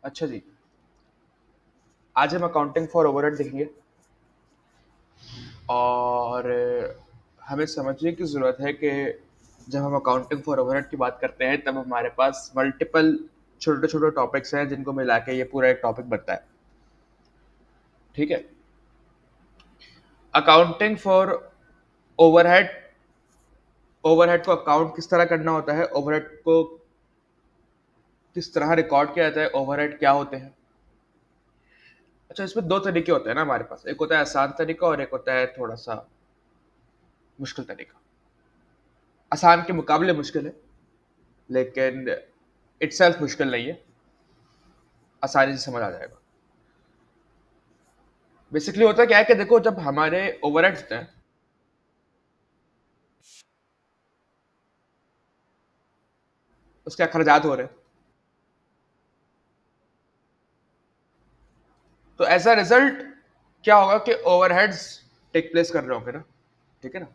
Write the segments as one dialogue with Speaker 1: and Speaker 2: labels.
Speaker 1: अच्छा जी, आज हम अकाउंटिंग फॉर ओवरहेड देखेंगे और हमें समझने की ज़रूरत है कि जब हम अकाउंटिंग फॉर ओवरहेड की बात करते हैं तब हमारे पास मल्टीपल छोटे छोटे टॉपिक्स हैं जिनको मिला के ये पूरा एक टॉपिक बनता है। ठीक है, अकाउंटिंग फॉर ओवरहेड। ओवरहेड को अकाउंट किस तरह करना होता है, ओवरहेड को किस तरह रिकॉर्ड किया जाता है, ओवरहेड क्या होते हैं। अच्छा, इसमें दो तरीके होते हैं ना हमारे पास, एक होता है आसान तरीका और एक होता है थोड़ा सा मुश्किल तरीका। आसान के मुकाबले मुश्किल है, लेकिन इटसेल्फ मुश्किल नहीं है, आसानी से समझ आ जाएगा। बेसिकली होता क्या है कि देखो, जब हमारे ओवरहेड्स होते हैं उसके अखराजात हो रहे हैं, तो एज अ रिजल्ट क्या होगा कि ओवरहेड्स टेक प्लेस कर रहे होंगे ना। ठीक है ना,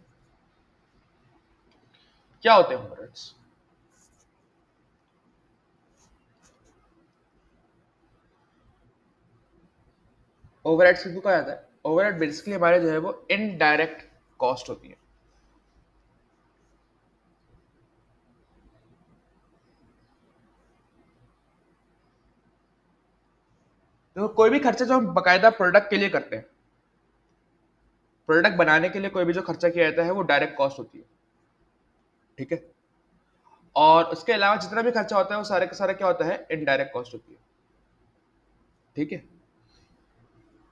Speaker 1: क्या होते हैं ओवरहेड्स? ओवरहेड्स किसको कहा जाता है? ओवरहेड बेसिकली हमारे जो है वो इनडायरेक्ट कॉस्ट होती है। तो कोई भी खर्चा जो हम बकायदा प्रोडक्ट के लिए करते हैं, प्रोडक्ट बनाने के लिए कोई भी जो खर्चा किया जाता है वो डायरेक्ट कॉस्ट होती है। ठीक है, और उसके अलावा जितना भी खर्चा होता है वो सारे का सारा क्या होता है, इनडायरेक्ट कॉस्ट होती है। ठीक है,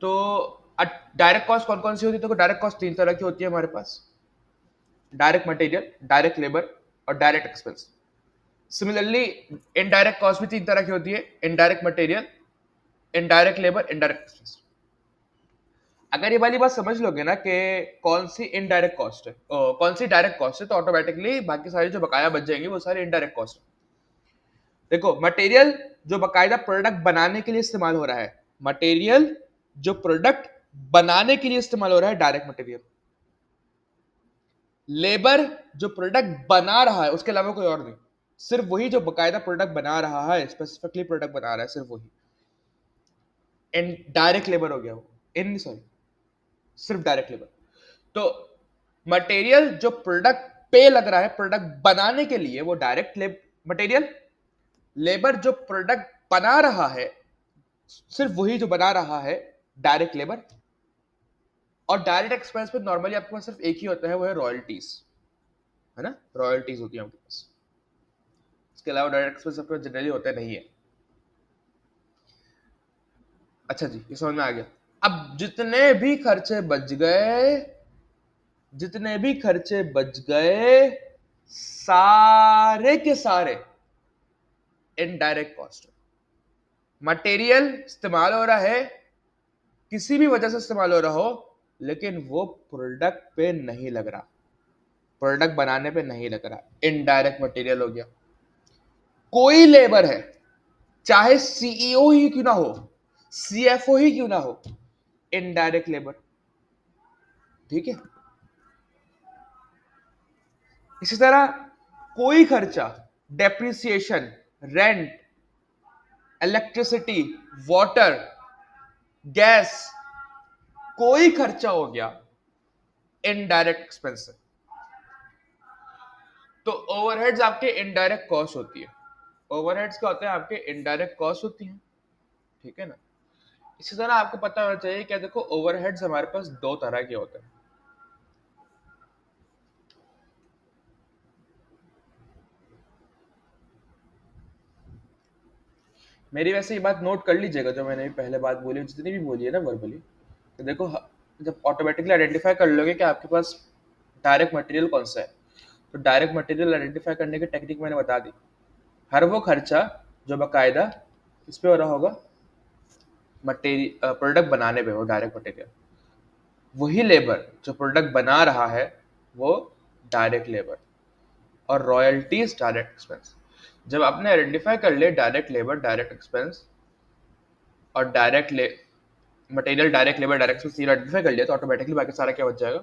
Speaker 1: तो डायरेक्ट कॉस्ट कौन कौन सी होती है? तो डायरेक्ट कॉस्ट तीन तरह की होती है हमारे पास: डायरेक्ट मटेरियल, डायरेक्ट लेबर और direct expense. Similarly indirect cost भी तीन तरह की होती है: indirect material, indirect labour, indirect expense. अगर ये वाली बात समझ लोगे ना कि कौन सी इनडायरेक्ट कॉस्ट है कौन सी डायरेक्ट कॉस्ट है, तो ऑटोमेटिकली बाकी सारी जो बकाया बच जाएंगी वो सारी इनडायरेक्ट कॉस्ट है। देखो, मटेरियल जो बकायदा प्रोडक्ट बनाने के लिए इस्तेमाल हो रहा है, मटेरियल जो प्रोडक्ट बनाने के लिए इस्तेमाल हो रहा है, डायरेक्ट मटेरियल। लेबर जो प्रोडक्ट बना रहा है, उसके अलावा कोई और नहीं, सिर्फ वही जो बकायदा प्रोडक्ट बना रहा है, स्पेसिफिकली प्रोडक्ट बना रहा है, सिर्फ वही इन डायरेक्ट लेबर हो गया वो। इन सॉरी, सिर्फ डायरेक्ट लेबर। तो मटेरियल जो प्रोडक्ट पे लग रहा है प्रोडक्ट बनाने के लिए, वो डायरेक्ट मटेरियल। लेबर जो प्रोडक्ट बना रहा है, सिर्फ वही जो बना रहा है, डायरेक्ट लेबर। और डायरेक्ट एक्सपेंस पे नॉर्मली आपके पास सिर्फ एक ही होता है, वो है रॉयल्टीज। है ना, रॉयल्टीज होती है आपके पास। इसके अलावा डायरेक्ट एक्सपेंस आपके जनरली होता नहीं है। अच्छा जी, ये समझ में आ गया। अब जितने भी खर्चे बच गए सारे के सारे इनडायरेक्ट कॉस्ट। मटेरियल इस्तेमाल हो रहा है, किसी भी वजह से इस्तेमाल हो रहा हो, लेकिन वो प्रोडक्ट पे नहीं लग रहा, प्रोडक्ट बनाने पे नहीं लग रहा, इनडायरेक्ट मटेरियल हो गया। कोई लेबर है, चाहे सीईओ ही क्यों ना हो, सीएफओ ही क्यों ना हो, इनडायरेक्ट लेबर। ठीक है, इसी तरह कोई खर्चा, depreciation, rent, electricity, water, gas, कोई खर्चा हो गया, इनडायरेक्ट एक्सपेंस है। तो ओवरहेड्स आपके इनडायरेक्ट कॉस्ट होती है। ओवरहेड्स क्या होते हैं? आपके इनडायरेक्ट कॉस्ट होती हैं। ठीक है ना, इसी तरह आपको पता होना चाहिए क्या, देखो ओवरहेड्स हमारे पास दो तरह के होते हैं। मेरी वैसे ये बात नोट कर लीजिएगा, जो मैंने पहले बात बोली, जितनी भी बोली है ना वर्बली, तो देखो जब ऑटोमेटिकली आइडेंटिफाई कर लोगे कि आपके पास डायरेक्ट मटेरियल कौन सा है, तो डायरेक्ट मटेरियल आइडेंटिफाई करने की टेक्निक मैंने बता दी। हर वो खर्चा जो बाकायदा किस पे हो रहा होगा, मटेरियल प्रोडक्ट बनाने पे, वो डायरेक्ट मटेरियल। वही लेबर जो प्रोडक्ट बना रहा है, वो डायरेक्ट लेबर। और रॉयल्टीज डायरेक्ट एक्सपेंस। जब आपने आइडेंटिफाई कर ले डायरेक्ट लेबर, डायरेक्ट एक्सपेंस और direct material, direct labour, direct expense, ये आइडेंटिफाई कर लिया, तो ऑटोमेटिकली बाकी सारा क्या बच जाएगा,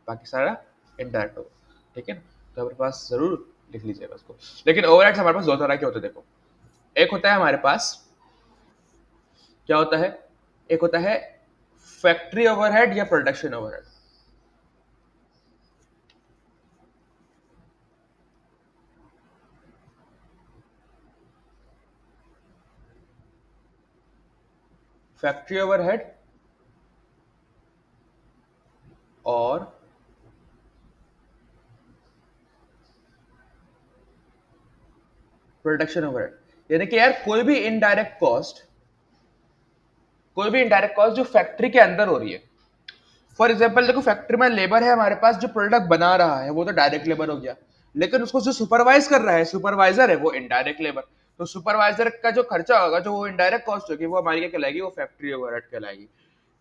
Speaker 1: बाकी सारा इनडायरेक्ट होगा। ठीक है, तो हमारे पास जरूर लिख लीजिएगा उसको। लेकिन ओवरहेड्स हमारे पास दो तरह के होते हैं। देखो, एक होता है हमारे पास क्या होता है? एक होता है फैक्ट्री ओवरहेड या प्रोडक्शन ओवरहेड। फैक्ट्री ओवरहेड और प्रोडक्शन ओवरहेड, यानी कि यार कोई भी इनडायरेक्ट कॉस्ट जो फैक्ट्री के अंदर हो रही है। फॉर एग्जाम्पल देखो, फैक्ट्री में लेबर है हमारे पास, जो प्रोडक्ट बना रहा है वो तो डायरेक्ट लेबर हो गया, लेकिन उसको जो सुपरवाइज कर रहा है, सुपरवाइजर है, वो इनडायरेक्ट लेबर। तो सुपरवाइजर का जो खर्चा होगा, जो वो इनडायरेक्ट कॉस्ट होगी, वो हमारी क्या कहलाएगी? वो फैक्ट्री ओवरहेड कहलाएगी।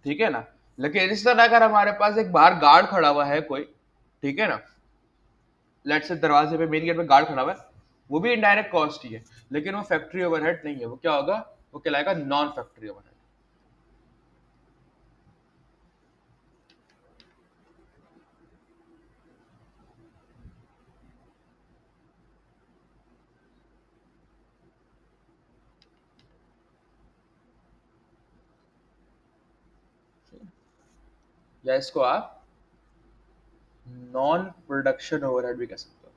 Speaker 1: ठीक है ना? लेकिन इस तरह अगर हमारे पास एक बाहर गार्ड खड़ा हुआ है कोई, ठीक है ना, लेट्स से दरवाजे पे, मेन गेट पे गार्ड खड़ा हुआ है, वो भी इनडायरेक्ट कॉस्ट ही है, लेकिन वो फैक्ट्री ओवरहेड नहीं है। वो क्या होगा? वो कहलाएगा नॉन फैक्ट्री ओवरहेड। या इसको आप नॉन प्रोडक्शन ओवरहेड भी कह सकते हो।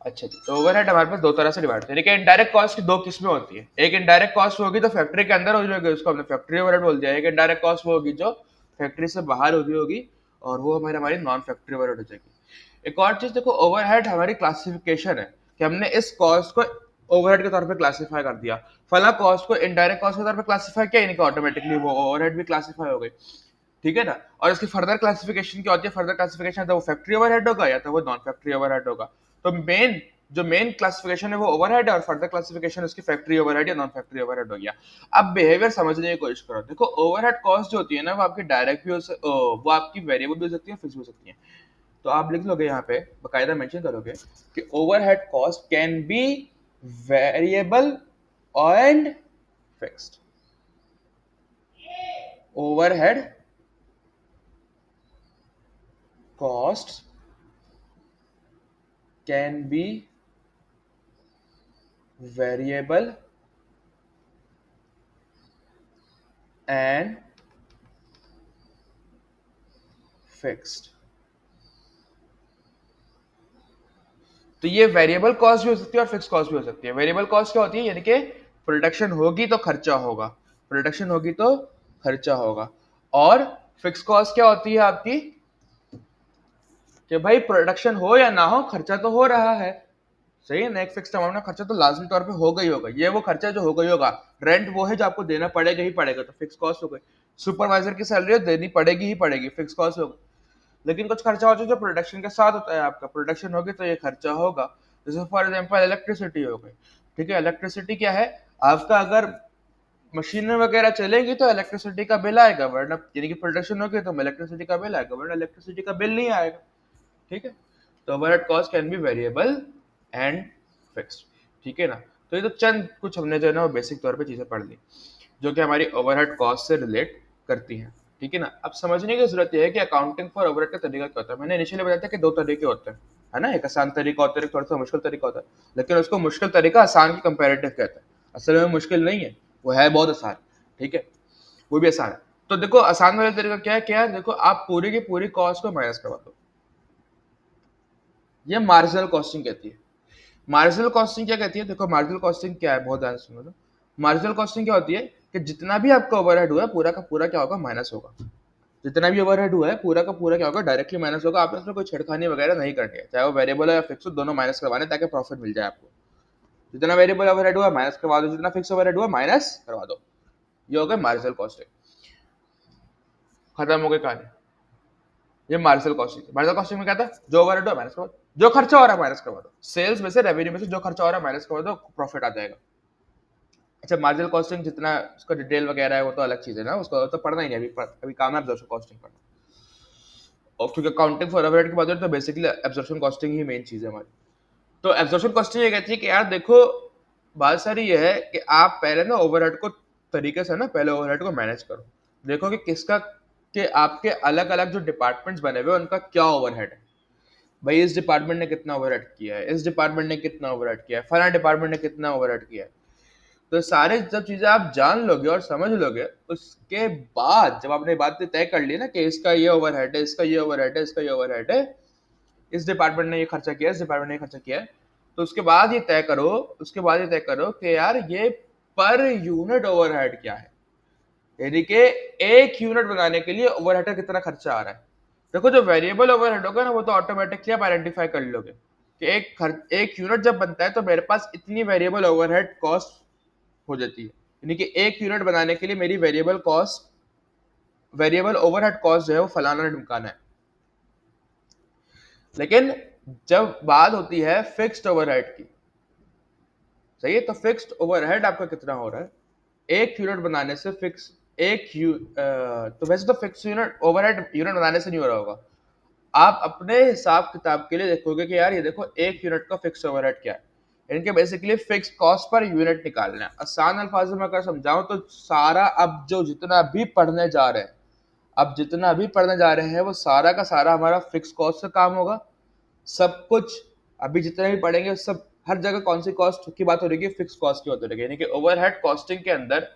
Speaker 1: अच्छा जी, तो ओवरहेड हमारे पास दो तरह से डिवाइड होती है। देखिए, इनडायरेक्ट कॉस्ट की दो किस्में होती है। एक इनडायरेक्ट कॉस्ट होगी तो फैक्ट्री के अंदर हो जाएगी, उसको हमने फैक्ट्री ओवरहेड बोल दिया। एक इनडायरेक्ट कॉस्ट वो होगी जो फैक्ट्री से बाहर हो रही होगी, और वो हमारी हमारी नॉन फैक्ट्री ओवरहेड हो जाएगी। एक और चीज देखो, ओवरहेड हमारी क्लासिफिकेशन है कि हमने इस कॉस्ट को ओवरहेड के तौर पे क्लासिफाई कर दिया। फला कॉस्ट को इनडायरेक्ट कॉस्ट के तौर पे क्लासिफाई किया, यानी कि ऑटोमेटिकली वो ओवरहेड भी क्लासिफाई हो गई। ठीक है ना? और इसकी फर्दर क्लासिफिकेशन क्या होती है? फर्दर क्लासिफिकेशन तो वो फैक्ट्री ओवरहेड होगा या तो वो नॉन फैक्ट्री ओवरहेड होगा। तो मेन क्लासिफिकेशन है वो ओवरहेड है, और फर्दर क्लासिफिकेशन उसकी फैक्ट्री ओवरहेड या नॉन फैक्ट्री ओवरहेड हो गया। अब बिहेवियर समझने की कोशिश करो। देखो, ओवरहेड कॉस्ट जो होती है ना, वो आपकी डायरेक्ट भी वो आपकी वेरिएबल भी हो सकती है, फिक्स भी हो सकती है। तो आप लिख लोगे यहाँ पे, बकायदा मेंशन करोगे कि overhead cost can be variable and fixed. Overhead cost can be variable and fixed। तो ये वेरिएबल कॉस्ट भी हो सकती है और फिक्स कॉस्ट भी हो सकती है। वेरिएबल कॉस्ट क्या होती है? यानी कि प्रोडक्शन होगी तो खर्चा होगा, प्रोडक्शन होगी तो खर्चा होगा। और फिक्स कॉस्ट क्या होती है आपकी? कि भाई प्रोडक्शन हो या ना हो, खर्चा तो हो रहा है। सही है ना? एक फिक्स अमाउंट में खर्चा तो लाजमी तौर पे होगा ही होगा। ये वो खर्चा जो होगा ही होगा। रेंट वो है जो आपको देना पड़ेगा ही पड़ेगा, तो फिक्स कॉस्ट हो गई। सुपरवाइजर की सैलरी देनी पड़ेगी ही पड़ेगी, फिक्स कॉस्ट होगा। लेकिन कुछ खर्चा होता है जो प्रोडक्शन के साथ होता है, आपका प्रोडक्शन होगी तो ये खर्चा होगा। जैसे फॉर एग्जांपल इलेक्ट्रिसिटी हो गई। ठीक है, इलेक्ट्रिसिटी क्या है? आपका अगर मशीनें वगैरह चलेगी तो इलेक्ट्रिसिटी का बिल आएगा, वरना यानी कि प्रोडक्शन होगी तो इलेक्ट्रिसिटी का बिल आएगा, वरना इलेक्ट्रिसिटी का बिल नहीं आएगा। ठीक है? तो overhead cost can be variable and fixed. ठीक है ना? तो ये तो चंद कुछ हमने जो है ना वो बेसिक तौर पे चीजें पढ़ ली, जो कि हमारी ओवरहेड कॉस्ट से रिलेट करती हैं। ठीक है ना? अब समझने की जरूरत यह है कि अकाउंटिंग फॉर ओवरहेड का तरीका क्या होता है। मैंने इनिशियली बताया था कि दो तरीके होते हैं, है ना? एक आसान तरीका होता है, एक थोड़ा सा मुश्किल तरीका होता है, लेकिन उसको मुश्किल तरीका आसान की कंपेरेटिव कहता है। असल में मुश्किल नहीं है, वो है बहुत आसान। ठीक है, वो भी आसान है। तो देखो, आसान वाला तरीका क्या है? देखो, आप पूरी की पूरी कॉस्ट को माइनस करवा दो। ये मार्जिनल कॉस्टिंग कहती है। मार्जिनल कॉस्टिंग क्या कहती है? देखो, मार्जिनल कॉस्टिंग क्या है, बहुत ध्यान से सुनो तो। मार्जिनल कॉस्टिंग क्या होती है कि जितना भी आपका ओवरहेड हुआ है, पूरा का पूरा क्या होगा? माइनस होगा। जितना भी ओवरहेड हुआ है, पूरा का पूरा क्या होगा? डायरेक्टली माइनस होगा। आपने उसमें कोई छेड़खानी वगैरह नहीं करनी है, चाहे वो वेरिएबल है या फिक्स हो, दोनों माइनस करवाने, ताकि प्रॉफिट मिल जाए आपको। जितना वेरिएबल ओवरहेड हुआ माइनस करवा दो, जितना फिक्स ओवरहेड हुआ माइनस करवा दो। ये हो गया मार्जिनल कॉस्टिंग। खत्म हो गई कहानी। ये मार्जिनल कॉस्टिंग। मार्जिनल कॉस्टिंग में क्या था? जो ओवरहेड हुआ माइनस करवा दो, जो खर्चा हो रहा है माइनस करवा दो। सेल्स में से, रेवेन्यू में से जो खर्चा हो रहा है माइनस करवा दो, प्रॉफिट आ जाएगा। अच्छा, मार्जिनल कॉस्टिंग जितना उसका डिटेल वगैरह है वो तो अलग चीज है ना, उसको तो पढ़ना ही नहीं अभी। अभी काम है एब्जॉर्प्शन कॉस्टिंग पढ़ना। और क्योंकि अकाउंटिंग फॉर ओवरहेड की बात है तो बेसिकली एब्जॉर्प्शन कॉस्टिंग ही मेन चीज है हमारी। तो एब्जॉर्प्शन कॉस्टिंग ये कहती है कि यार देखो, बात सारी ये है कि आप पहले ना ओवरहेड को तरीके से ना, पहले ओवरहेड को मैनेज करो। देखो कि किसका कि आपके अलग अलग जो डिपार्टमेंट्स बने हुए हैं उनका क्या ओवरहेड है। भाई इस डिपार्टमेंट ने कितना ओवरहेड किया है, इस डिपार्टमेंट ने कितना ओवरहेड किया है, फला डिपार्टमेंट ने कितना ओवरहेड किया है। तो सारे जब चीजें आप जान लोगे और समझ लोगे, उसके बाद जब आपने बात तय कर ली ना कि इसका ये ओवरहेड है, इसका ये ओवरहेड है, इसका ये ओवरहेड है, इस डिपार्टमेंट ने ये खर्चा किया, इस डिपार्टमेंट ने ये खर्चा किया है, तो उसके बाद ये तय करो, उसके बाद ये तय करो कि यार ये पर यूनिट ओवरहेड क्या है, यानी कि एक यूनिट बनाने के लिए ओवरहेड का कितना खर्चा आ रहा है। देखो जो वेरिएबल ओवरहेड होगा ना वो तो ऑटोमेटिकली आप आइडेंटिफाई कर लोगे कि एक यूनिट जब बनता है तो मेरे पास इतनी वेरिएबल ओवरहेड कॉस्ट हो जाती है, यानी कि एक यूनिट बनाने के लिए मेरी वेरिएबल ओवरहेड कॉस्ट जो है वो फलाना ढुमकाना है। लेकिन जब बात होती है फिक्स्ड ओवरहेड की, सही है, तो फिक्स्ड ओवरहेड आपका कितना हो रहा है एक यूनिट बनाने से, तो वैसे तो फिक्स यूनिट ओवरहेड यूनिट बनाने से नहीं हो रहा होगा, आप अपने हिसाब किताब के लिए देखोगे कि यार ये देखो एक यूनिट का फिक्स ओवरहेड क्या है, इनके basically fix cost per unit निकालना है। आसान अल्फाजों में अगर समझाऊं तो सारा अब जो जितना भी पढ़ने जा रहे हैं, अब जितना भी पढ़ने जा रहे हैं वो सारा का सारा हमारा फिक्स कॉस्ट से काम होगा। सब कुछ अभी जितना भी पढ़ेंगे सब हर जगह कौन सी कॉस्ट की बात हो रही है, फिक्स कॉस्ट की बात हो रही है, यानी कि ओवरहेड कॉस्टिंग के अंदर,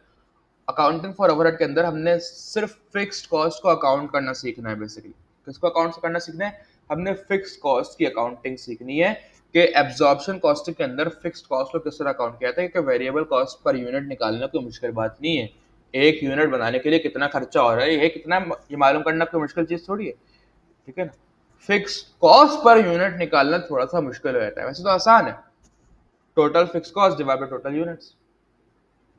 Speaker 1: अकाउंटिंग फॉर ओवरहेड के अंदर हमने सिर्फ फिक्स्ड कॉस्ट को अकाउंट करना सीखना है। बेसिकली किसको अकाउंट करना सीखना है, हमने फिक्स्ड कॉस्ट की अकाउंटिंग सीखनी है कि एब्जॉर्प्शन कॉस्टिंग के अंदर फिक्स्ड कॉस्ट को किस तरह अकाउंट किया जाता है, क्योंकि वेरिएबल कॉस्ट पर यूनिट निकालना कोई मुश्किल बात नहीं है। एक यूनिट बनाने के लिए कितना खर्चा हो रहा है ये कितना, ये मालूम करना कोई मुश्किल चीज थोड़ी है, ठीक है ना। फिक्स कॉस्ट पर यूनिट निकालना थोड़ा सा मुश्किल हो जाता है, वैसे तो आसान है, total fixed cost divide by total units,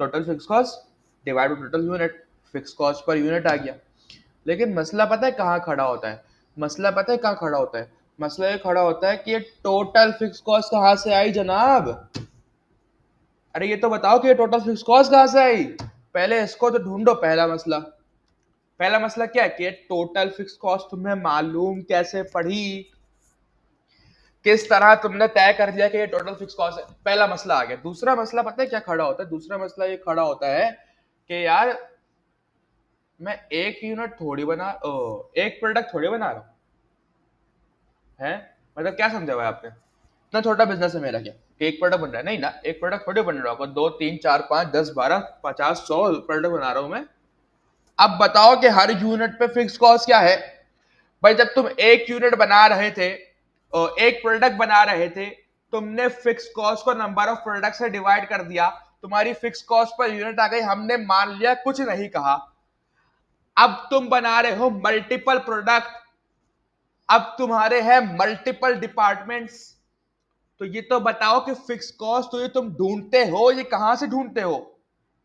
Speaker 1: total fixed cost divide by total unit, fixed cost per unit आ गया। लेकिन मसला पता है कहाँ खड़ा होता है, मसला पता है कहाँ खड़ा होता है, मसला ये खड़ा होता है कि ये टोटल फिक्स कॉस्ट कहाँ से आई जनाब। अरे ये तो बताओ कि ये टोटल फिक्स कॉस्ट कहाँ से आई, पहले इसको तो ढूंढो। पहला मसला क्या है कि टोटल फिक्स कॉस्ट तुम्हें मालूम कैसे पड़ी, किस तरह तुमने तय कर दिया कि ये टोटल फिक्स कॉस्ट है, पहला मसला आ गया। दूसरा मसला पता है क्या खड़ा होता है, दूसरा मसला ये खड़ा होता है कि यार मैं एक यूनिट थोड़ी बना एक प्रोडक्ट थोड़ी बना रहा हूं है, मतलब क्या समझा हुआ है आपने, इतना छोटा बिजनेस है मेरा क्या कि एक प्रोडक्ट बन रहा है, नहीं ना, एक प्रोडक्ट थोड़ी बन रहा होगा, 2 3 4 5 10 12 50 100 प्रोडक्ट बना रहा हूं मैं। अब बताओ कि हर यूनिट पे फिक्स कॉस्ट क्या है। भाई जब तुम एक यूनिट बना रहे थे और एक प्रोडक्ट बना रहे थे, तुमने फिक्स कॉस्ट को नंबर ऑफ प्रोडक्ट से डिवाइड कर दिया, तुम्हारी फिक्स कॉस्ट पर यूनिट आ गई, हमने मान लिया कुछ नहीं कहा। अब तुम बना रहे हो मल्टीपल प्रोडक्ट, अब तुम्हारे हैं मल्टीपल डिपार्टमेंट्स, तो ये तो बताओ कि फिक्स कॉस्ट तो ये तुम ढूंढते हो, ये कहां से ढूंढते हो,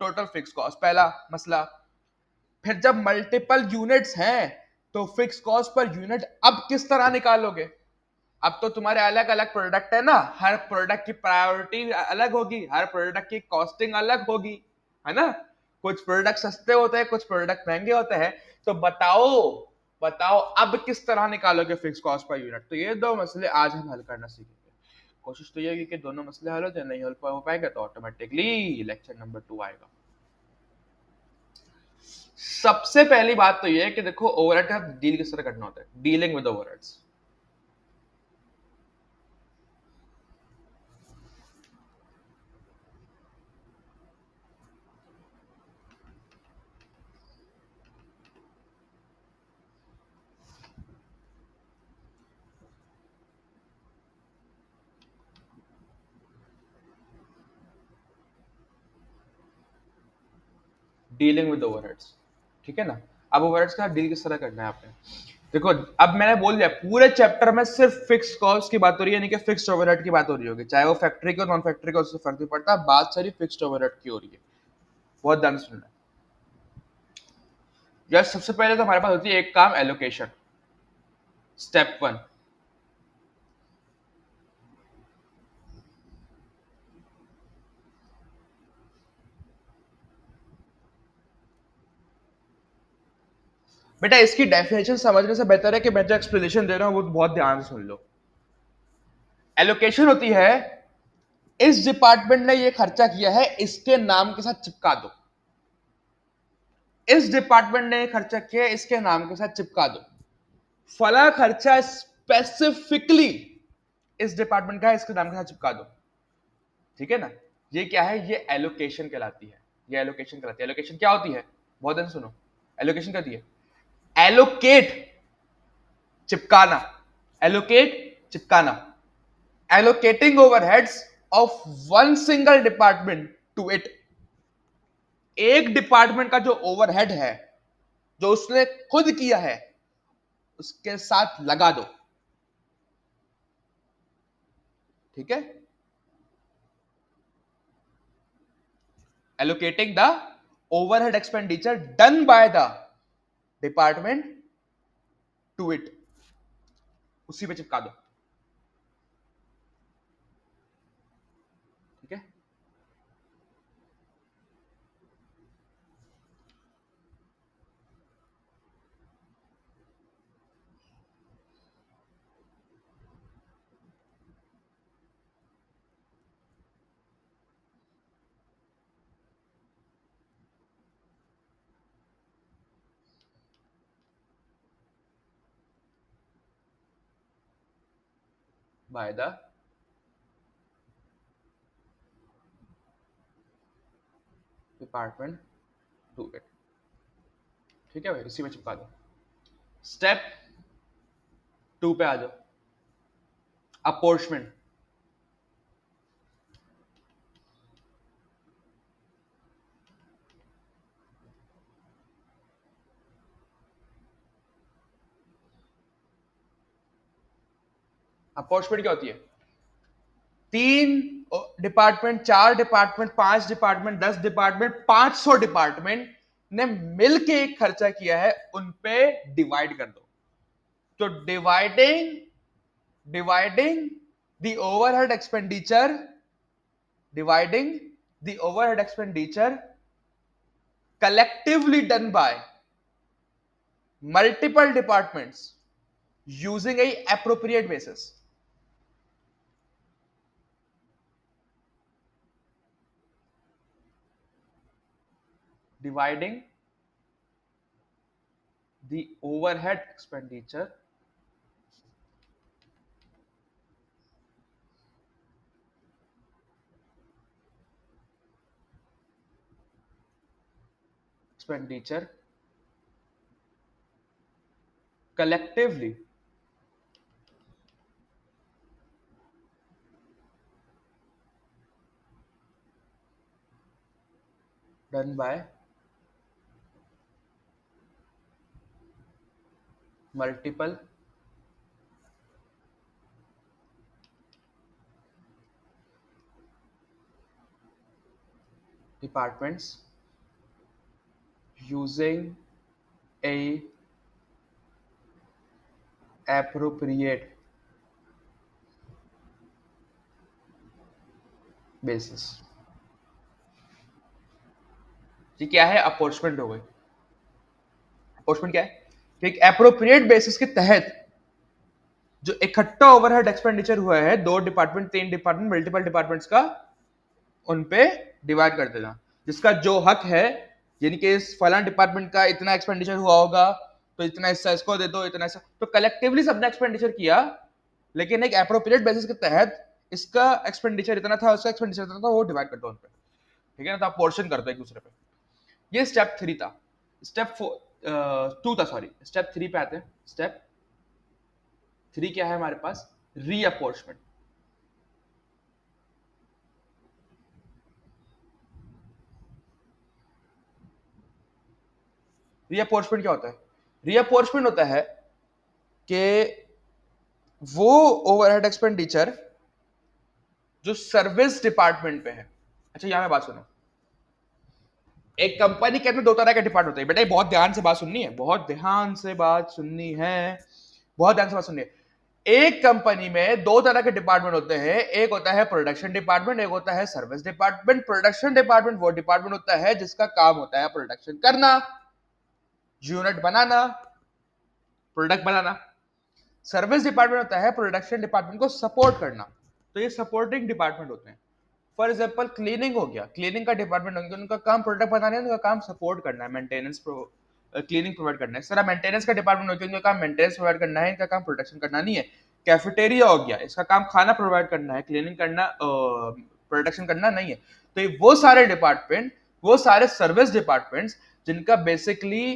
Speaker 1: टोटल फिक्स कॉस्ट, पहला मसला। फिर जब मल्टीपल यूनिट्स हैं तो फिक्स कॉस्ट पर यूनिट अब किस तरह निकालोगे, अब तो तुम्हारे अलग अलग प्रोडक्ट है ना, हर प्रोडक्ट की प्रायोरिटी अलग होगी, हर प्रोडक्ट की कॉस्टिंग अलग होगी, है ना, कुछ प्रोडक्ट सस्ते होते हैं, कुछ प्रोडक्ट महंगे होते हैं, तो बताओ बताओ अब किस तरह निकालोगे फिक्स कॉस्ट पर यूनिट। तो ये दो मसले आज हम हल करना सीखेंगे। कोशिश तो ये होगी कि दोनों मसले हल हो जाए, नहीं हो पाएगा तो ऑटोमेटिकली लेक्चर नंबर 2 आएगा। सबसे पहली बात तो ये है कि देखो ओवरहेड का डील किस तरह करना होता है, dealing with overheads. Dealing with overheads, ठीक है ना। अब ओवरहेड्स का डील किस तरह करना है आपने, देखो अब मैंने बोल दिया पूरे चैप्टर में सिर्फ फिक्स कॉस्ट की बात हो रही है, यानी कि फिक्स्ड ओवरहेड की बात हो रही होगी, चाहे वो फैक्ट्री की और नॉन फैक्ट्री का, उससे फर्क नहीं पड़ता, बात सारी फिक्स्ड ओवरहेड की हो रही है। बहुत ध्यान से सुनना। यार सबसे पहले तो हमारे पास होती है एक काम, एलोकेशन, स्टेप 1। बेटा इसकी डेफिनेशन समझने से बेहतर है कि मैं जो एक्सप्लेनेशन दे रहा हूं वो बहुत ध्यान से सुन लो। एलोकेशन होती है इस डिपार्टमेंट ने ये खर्चा किया है, इसके नाम के साथ चिपका दो। इस डिपार्टमेंट ने खर्चा किया, इसके नाम के साथ चिपका दो। फला खर्चा स्पेसिफिकली इस डिपार्टमेंट का है, इसके नाम के साथ चिपका दो। ठीक है ना? ये क्या है? ये एलोकेशन कहलाती है। ये एलोकेशन कहलाती है। एलोकेशन क्या होती है? बहुत ध्यान सुनो। एलोकेशन क्या होती है? एलोकेट, चिपकाना। एलोकेट, चिपकाना। Allocating overheads of one single department to it. एक डिपार्टमेंट का जो ओवरहेड है, जो उसने खुद किया है, उसके साथ लगा दो। ठीक है? Allocating the overhead expenditure done by the department to it, उसी पे चिपका दो। ठीक है? By the department to it. ठीक है भाई, उसी में चिपका दो। स्टेप 2 पे आ जाओ। अपोर्शमेंट। अपोर्शमेंट क्या होती है? 3 department, 4 department, 5 department, 10 department, 500 department ने मिलके एक खर्चा किया है, उन पे डिवाइड कर दो। तो dividing the overhead expenditure, dividing the overhead expenditure collectively done by multiple departments using a appropriate basis. Dividing the overhead expenditure collectively done by multiple departments using a appropriate basis. ये क्या है? अपॉर्चमेंट हो गई। अपॉर्चमेंट क्या है? कि एक एप्रोप्रिएट बेसिस के तहत जो इकट्ठा ओवरहेड एक्सपेंडिचर हुआ है, 2 डिपार्टमेंट, 3 डिपार्टमेंट, मल्टीपल डिपार्टमेंट्स का, उन पे डिवाइड कर देना। जिसका जो हक है, यानी कि इस फलां डिपार्टमेंट का इतना एक्सपेंडिचर हुआ होगा, तो इतना हिस्सा इसको दे दो, इतना हिस्सा, तो कलेक्टिवली सबने एक्सपेंडिचर किया, लेकिन एक एप्रोप्रिएट बेसिस के तहत इसका एक्सपेंडिचर इतना था, उसका एक्सपेंडिचर इतना था, वो डिवाइड कर दो उन पे। ठीक है ना? तो आप पोर्शन कर दो एक दूसरे पे। ये स्टेप 3 था। स्टेप 2 था, सॉरी। स्टेप 3 पे आते हैं। स्टेप 3 क्या है हमारे पास? रीअपोर्शमेंट। रीअपोर्शमेंट क्या होता है? रीअपोर्शमेंट होता है कि वो ओवरहेड एक्सपेंडिचर जो सर्विस डिपार्टमेंट पे है। अच्छा, यहां में बात सुनो। एक कंपनी के अंदर 2 तरह के डिपार्टमेंट होते हैं। बेटा बहुत ध्यान से बात सुननी है, बहुत ध्यान से बात सुननी है, बहुत ध्यान से बात सुननी है। एक कंपनी में 2 तरह के डिपार्टमेंट होते हैं। एक होता है प्रोडक्शन डिपार्टमेंट, एक होता है सर्विस डिपार्टमेंट। प्रोडक्शन डिपार्टमेंट वो डिपार्टमेंट होता है जिसका काम होता है प्रोडक्शन करना, यूनिट बनाना, प्रोडक्ट बनाना। सर्विस डिपार्टमेंट होता है प्रोडक्शन डिपार्टमेंट को सपोर्ट करना। तो ये सपोर्टिंग डिपार्टमेंट होते हैं। फॉर एग्जाम्पल क्लीनिंग हो गया, क्लीनिंग का डिपार्टमेंट हो गया, उनका काम प्रोडक्ट बनाना है, उनका काम सपोर्ट करना है, मेंटेनेंस क्लीनिंग प्रोवाइड करना है। इस तरह मेंटेनेंस का डिपार्टमेंट हो गया, उनका काम मेंटेनेंस प्रोवाइड करना है, इनका काम प्रोडक्शन करना नहीं है। कैफेटेरिया हो गया, इसका काम खाना प्रोवाइड करना है, क्लीनिंग करना, प्रोडक्शन करना नहीं है। तो ये वो सारे डिपार्टमेंट, वो सारे सर्विस डिपार्टमेंट्स जिनका बेसिकली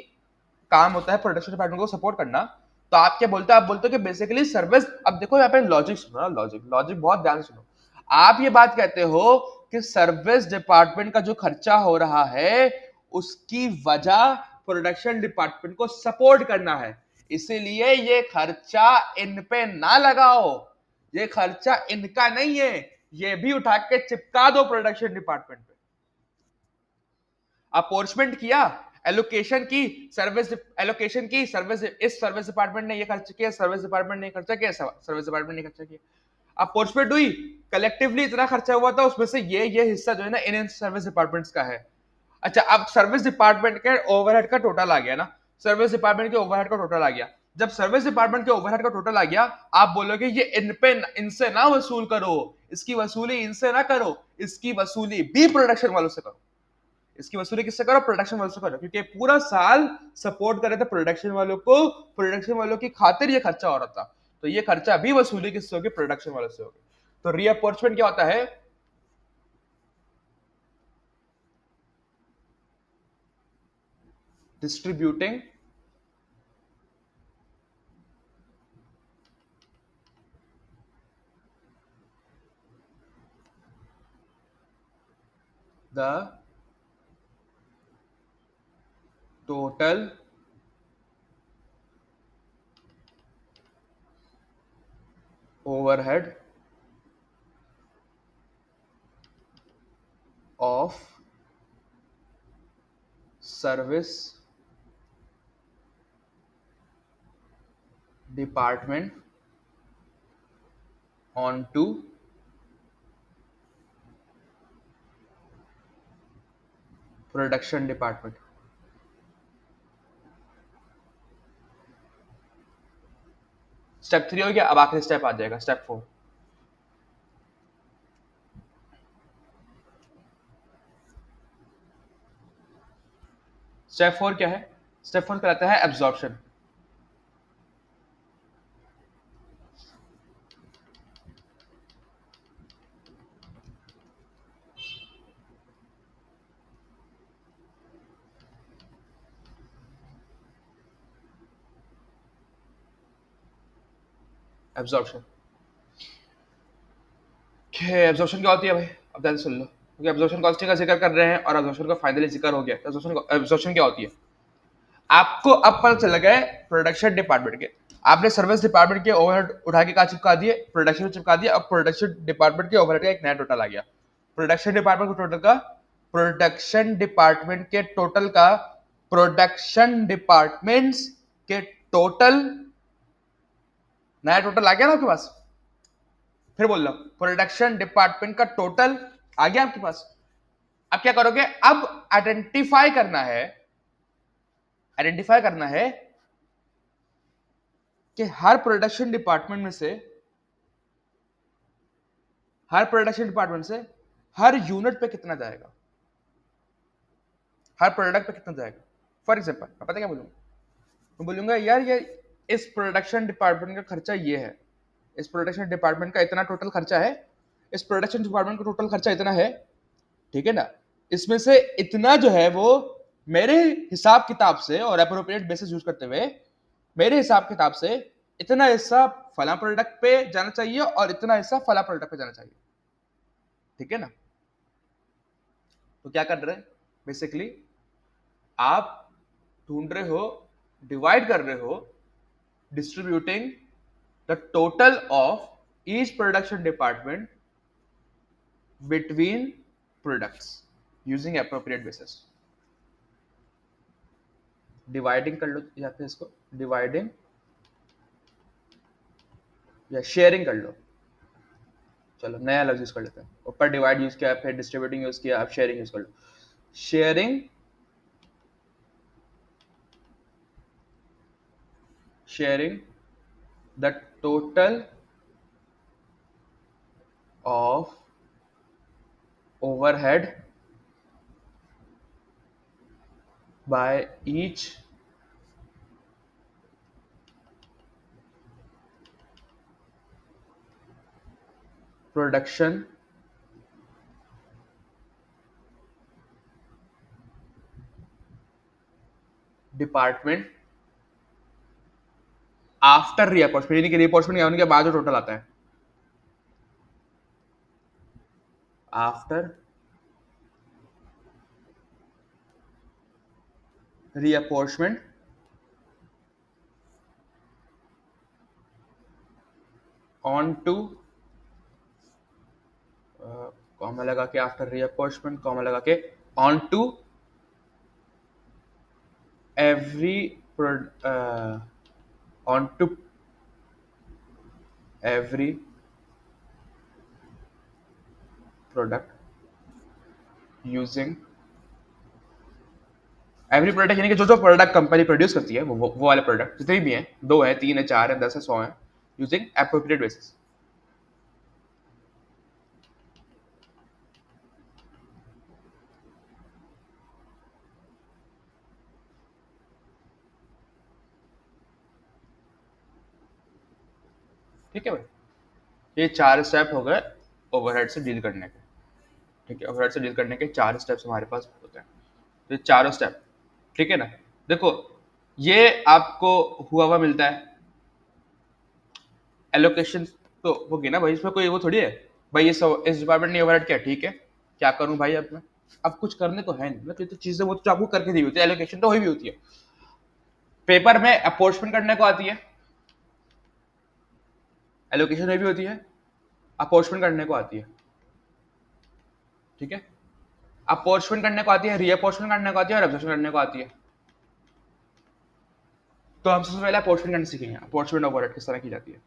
Speaker 1: काम होता है प्रोडक्शन डिपार्टमेंट को सपोर्ट करना। तो आप क्या बोलते हो, आप बोलते हो कि बेसिकली सर्विस, अब देखो यहाँ पे लॉजिक सुनो ना, लॉजिक लॉजिक बहुत ध्यान से सुनो। आप ये बात कहते हो कि सर्विस डिपार्टमेंट का जो खर्चा हो रहा है उसकी वजह प्रोडक्शन डिपार्टमेंट को सपोर्ट करना है, इसीलिए ये खर्चा इन पे ना लगाओ, ये खर्चा इनका नहीं है, ये भी उठा के चिपका दो प्रोडक्शन डिपार्टमेंट पे। अपॉर्चमेंट किया, एलोकेशन की, सर्विस एलोकेशन की, सर्विस, इस सर्विस डिपार्टमेंट ने ये खर्च किया, सर्विस डिपार्टमेंट ने खर्चा किया, सर्विस डिपार्टमेंट ने खर्चा किया। अपॉर्चमेंट हुई, कलेक्टिवली इतना खर्चा हुआ था, उसमें से ये हिस्सा जो है ना इन सर्विस डिपार्टमेंट्स का है। अच्छा, अब सर्विस डिपार्टमेंट के ओवरहेड का टोटल आ गया ना, सर्विस डिपार्टमेंट के ओवरहेड का टोटल आ गया। जब सर्विस डिपार्टमेंट के ओवरहेड का टोटल आ गया, आप बोलोगे ये इन पे, इनसे ना वसूल करो, इसकी वसूली इनसे ना करो, इसकी वसूली भी प्रोडक्शन वालों से करो। इसकी वसूली किससे करो, प्रोडक्शन वालों से करो, क्योंकि पूरा साल सपोर्ट कर रहे थे प्रोडक्शन वालों को, प्रोडक्शन वालों की खातिर ये खर्चा हो रहा था, तो ये खर्चा भी वसूली किससे होगी, प्रोडक्शन वालों से होगी। तो रीअपॉर्चमेंट क्या होता है, distributing the total overhead of service department onto production department। Step 3 हो गया, अब आखिरी स्टेप आ जाएगा, स्टेप 4। स्टेप 4 क्या है, स्टेप 4 कहलाता है एब्जॉर्प्शन। एब्जॉर्प्शन, एब्जॉर्प्शन क्या होती है भाई, अब ध्यान से सुन लो, क्योंकि एब्जॉर्प्शन कॉस्टिंग का जिक्र कर रहे हैं और एब्जॉर्प्शन का फाइनली जिक्र हो गया। एब्जॉर्प्शन क्या होती है, आपको अब पता चल गया प्रोडक्शन डिपार्टमेंट के, आपने सर्विस डिपार्टमेंट के ओवरहेड उठा के कहा चिपका दिए, प्रोडक्शन में चिपका दिया, अब प्रोडक्शन डिपार्टमेंट के ओवरहेड का एक नया टोटल आ गया। प्रोडक्शन डिपार्टमेंट के टोटल का, प्रोडक्शन डिपार्टमेंट के टोटल का, प्रोडक्शन डिपार्टमेंट्स के टोटल, नया टोटल आ गया ना आपके पास, फिर बोल रहा हूं, प्रोडक्शन डिपार्टमेंट का टोटल आ गया आपके पास। अब क्या करोगे, अब आइडेंटिफाई करना है, आइडेंटिफाई करना है कि हर प्रोडक्शन डिपार्टमेंट में से, हर प्रोडक्शन डिपार्टमेंट से हर यूनिट पे कितना जाएगा, हर प्रोडक्ट पे कितना जाएगा। फॉर एग्जाम्पल मैं पता क्या बोलूंगा, मैं बोलूंगा यार ये इस प्रोडक्शन डिपार्टमेंट का खर्चा ये है, इस प्रोडक्शन डिपार्टमेंट का इतना टोटल खर्चा है, इस प्रोडक्शन डिपार्टमेंट का टोटल खर्चा इतना है, ठीक है ना, इसमें से इतना जो है वो मेरे हिसाब किताब से और अप्रोप्रिएट बेसिस यूज करते हुए, मेरे हिसाब किताब से इतना हिस्सा फला प्रोडक्ट पे जाना चाहिए और इतना हिस्सा फला प्रोडक्ट पे जाना चाहिए, ठीक है ना। तो क्या कर रहे हैं, बेसिकली आप ढूंढ रहे हो, डिवाइड कर रहे हो, distributing the total of each production department between products using appropriate basis. Dividing कर लो या फिर इसको डिवाइडिंग या शेयरिंग कर लो, चलो नया लफ्ज यूज कर लेते हैं, ऊपर डिवाइड यूज किया, फिर डिस्ट्रीब्यूटिंग यूज किया, अब शेयरिंग यूज कर लो। Sharing, sharing the total of overhead by each production department after reapportionment, यानी कि रीअपॉर्चमेंट होने के बाद जो टोटल आता है, after reapportionment on to, comma लगा के आफ्टर रीअपॉर्चमेंट कॉमा लगा के on to every on to every product using, every product यानी कि जो जो प्रोडक्ट कंपनी प्रोड्यूस करती है वो वाले प्रोडक्ट जितने भी हैं, 2 है 3 है 4 है 10 है 100 है, यूजिंग एप्रोप्रिएट बेसिस। ठीक है भाई, ये 4 स्टेप हो गए ओवरहेड से डील करने के। ठीक है, ओवरहेड से डील करने के 4 स्टेप्स हमारे पास होते हैं, तो ये चारों स्टेप, ठीक है ना। देखो, ये आपको हुआ हुआ मिलता है एलोकेशन, तो होगी ना भाई, इसमें कोई वो थोड़ी है भाई ये सब इस डिपार्टमेंट ने ओवरहेड किया, ठीक है क्या करूं भाई अब मैं, अब कुछ करने को है नहीं ना, तो ये तो चीजें वो तो आपको करके दी होती है, एलोकेशन तो हुई भी होती है। पेपर में अपोर्चमेंट करने को आती है, एलोकेशन हुई भी होती है, अपोर्चमेंट करने को आती है। ठीक है, अपोर्चमेंट करने को आती है, रीअपोर्चमेंट करने को आती है और एब्जॉर्प्शन करने को आती है। तो हम सबसे पहले अपोर्चमेंट करना सीखेंगे, अपोर्चमेंट ओवरहेड किस तरह की जाती है।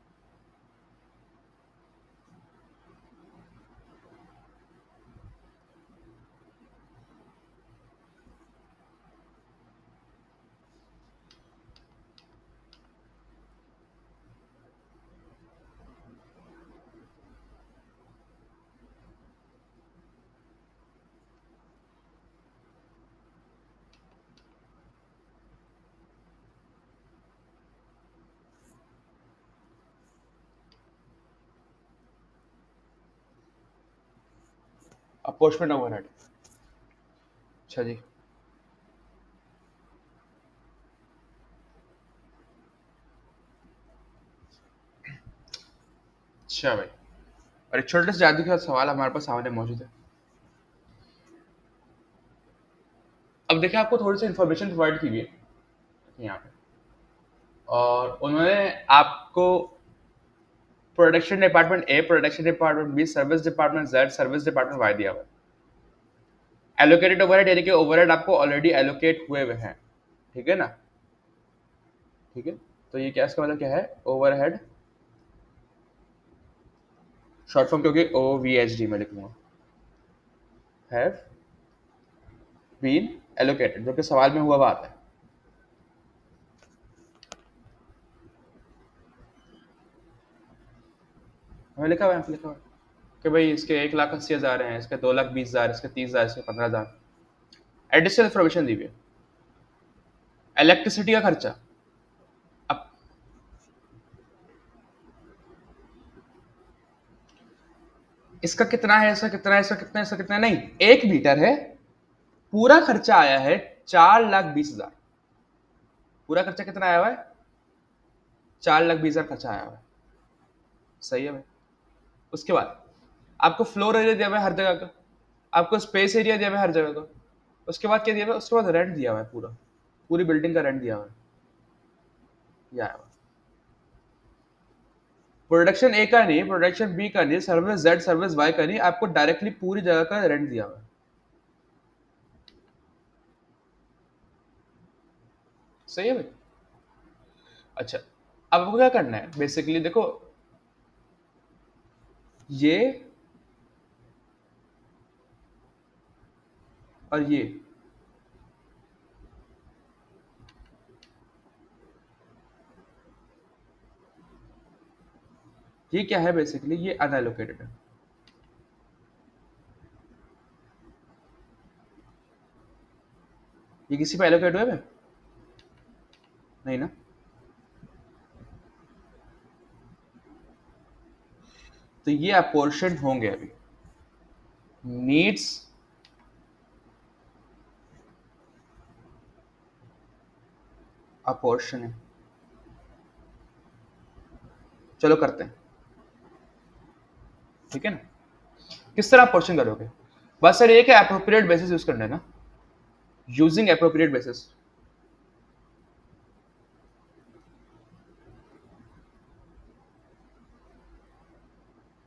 Speaker 1: अपोर्चमेंट ओवरहेड, अच्छा जी। अच्छा भाई, और एक छोटे से जादू का सवाल हमारे पास सामने मौजूद है। अब देखिए, आपको थोड़ी सी इन्फॉर्मेशन प्रोवाइड की गई है यहाँ पे, और उन्होंने आपको production department A, production department B, service department Z, service department Y दिया हुआ है। एलोकेटेड ओवरहेड यानी कि ओवरहेड आपको ऑलरेडी एलोकेट हुए हुए हैं, ठीक है ना। ठीक है, तो ये क्या, इसका मतलब क्या है, ओवरहेड शॉर्ट फॉर्म, क्योंकि ओ वी एच डी में लिखूंगा, हैव बीन एलोकेटेड, जो कि सवाल में हुआ हुआ आता है। हमें लिखा हुआ है, लिखा हुआ है कि भाई इसके 1,80,000 हैं, इसके 2,20,000, इसके 30,000, इसके 15,000, एडिशनल इन्फॉर्मेशन दी हुई है। इलेक्ट्रिसिटी का खर्चा, अब इसका कितना है, इसका कितना है, इसका कितना है, इसका कितना है, नहीं, 1 मीटर है, पूरा खर्चा आया है 4,20,000। पूरा खर्चा कितना आया हुआ है, 4,20,000 खर्चा आया हुआ है। सही है भाई। उसके बाद आपको फ्लोर एरिया दिया हुआ है हर जगह का, आपको स्पेस एरिया दिया हुआ है हर जगह का। उसके बाद क्या दिया हुआ है, उसके बाद रेंट दिया हुआ है, पूरा पूरी बिल्डिंग का रेंट दिया हुआ है, ये आया हुआ है। प्रोडक्शन ए का नहीं, प्रोडक्शन बी का नहीं, सर्विस जेड, सर्विस वाई का नहीं, आपको डायरेक्टली पूरी जगह का रेंट दिया हुआ है। सही है भाई। अच्छा, अब आपको क्या करना है, बेसिकली देखो, ये और ये क्या है, बेसिकली ये अनएलोकेटेड है। ये किसी पे एलोकेट हुए हैं? नहीं ना। तो ये अपोर्शन होंगे अभी। नीड्स अपोर्शन है। चलो करते हैं, ठीक है ना। किस तरह अपोर्शन करोगे? बस सर ये कि अप्रोप्रिएट बेसिस यूज करना है ना, using appropriate basis.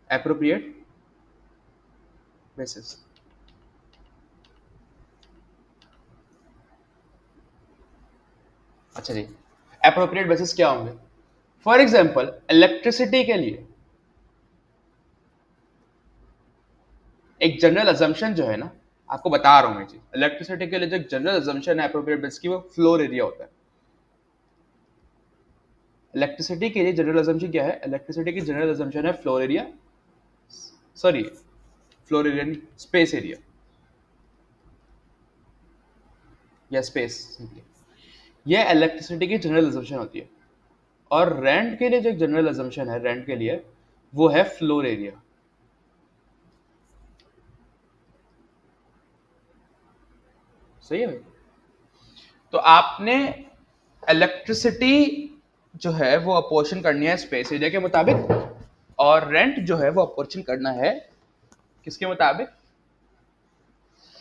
Speaker 1: Appropriate basis. अच्छा जी, एप्रोप्रिएट बेसिस क्या होंगे? फॉर एग्जाम्पल इलेक्ट्रिसिटी के लिए एक जनरल अजम्पशन जो है ना, आपको बता रहा हूं मैं जी, इलेक्ट्रिसिटी के लिए जो जनरल अजम्पशन है एप्रोप्रिएट बेसिस की, वो फ्लोर एरिया होता है। इलेक्ट्रिसिटी के लिए जनरल अजम्पशन क्या है? इलेक्ट्रिसिटी की जनरल अजम्पशन है floor area, sorry floor area नहीं, स्पेस एरिया या स्पेस सिंपली। ये इलेक्ट्रिसिटी की जनरल अजम्पशन होती है। और रेंट के लिए जो जनरल अजम्पशन है रेंट के लिए, वो है फ्लोर एरिया। सही है भाई। तो आपने इलेक्ट्रिसिटी जो है वो अपोर्शन करनी है स्पेस एरिया के मुताबिक, और रेंट जो है वो अपोर्शन करना है किसके मुताबिक?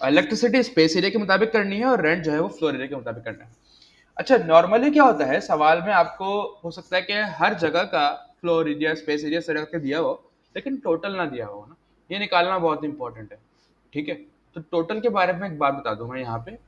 Speaker 1: इलेक्ट्रिसिटी स्पेस एरिया के मुताबिक करनी है, और रेंट जो है वो फ्लोर एरिया के मुताबिक करना है। अच्छा, नॉर्मली क्या होता है सवाल में, आपको हो सकता है कि हर जगह का floor area space area sir के दिया हो, लेकिन टोटल ना दिया हो ना, ये निकालना बहुत इंपॉर्टेंट है। ठीक है, तो टोटल के बारे में एक बात बता दूं मैं यहाँ पे।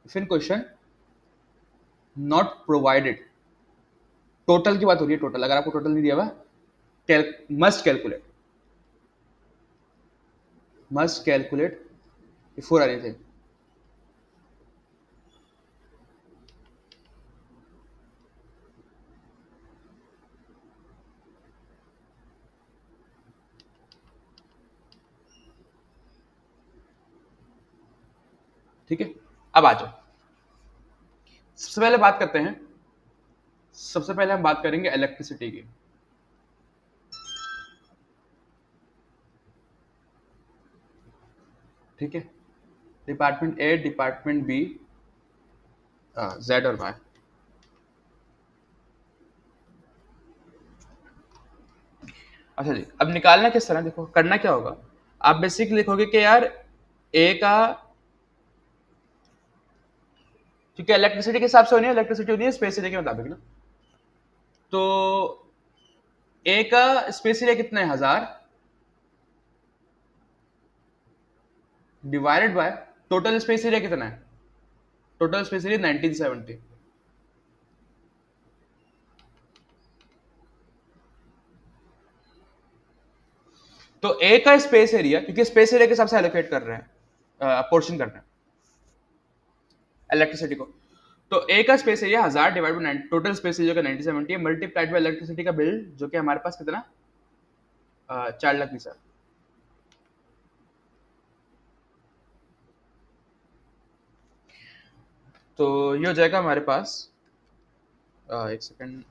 Speaker 1: फिर क्वेश्चन नॉट प्रोवाइडेड, टोटल की बात हो रही है। टोटल अगर आपको टोटल नहीं दिया हुआ, must calculate, must calculate before anything. ठीक है, अब आ जाओ। सबसे पहले बात करते हैं, सबसे पहले हम बात करेंगे इलेक्ट्रिसिटी की। ठीक है, department A, department B, Z और वाई। अच्छा जी, अब निकालना किस तरह, देखो करना क्या होगा। आप बेसिक लिखोगे कि यार ए का, क्योंकि इलेक्ट्रिसिटी के हिसाब से होनी है, इलेक्ट्रिसिटी होनी है स्पेस एरिया के मुताबिक ना। तो ए का स्पेस एरिया कितना है? 1000, divided by total space area कितना है? Total space area 1970। तो ए का स्पेस एरिया, क्योंकि स्पेस एरिया के हिसाब से एलोकेट कर रहे हैं, पोर्शन कर रहे हैं इलेक्ट्रिसिटी को। तो ए का space area 1000 divide by total space area का 1970 है, मल्टीप्लाइड बाय इलेक्ट्रिसिटी का बिल जो कि हमारे पास कितना, 4,20,000। तो ये हो जाएगा हमारे पास, एक सेकंड,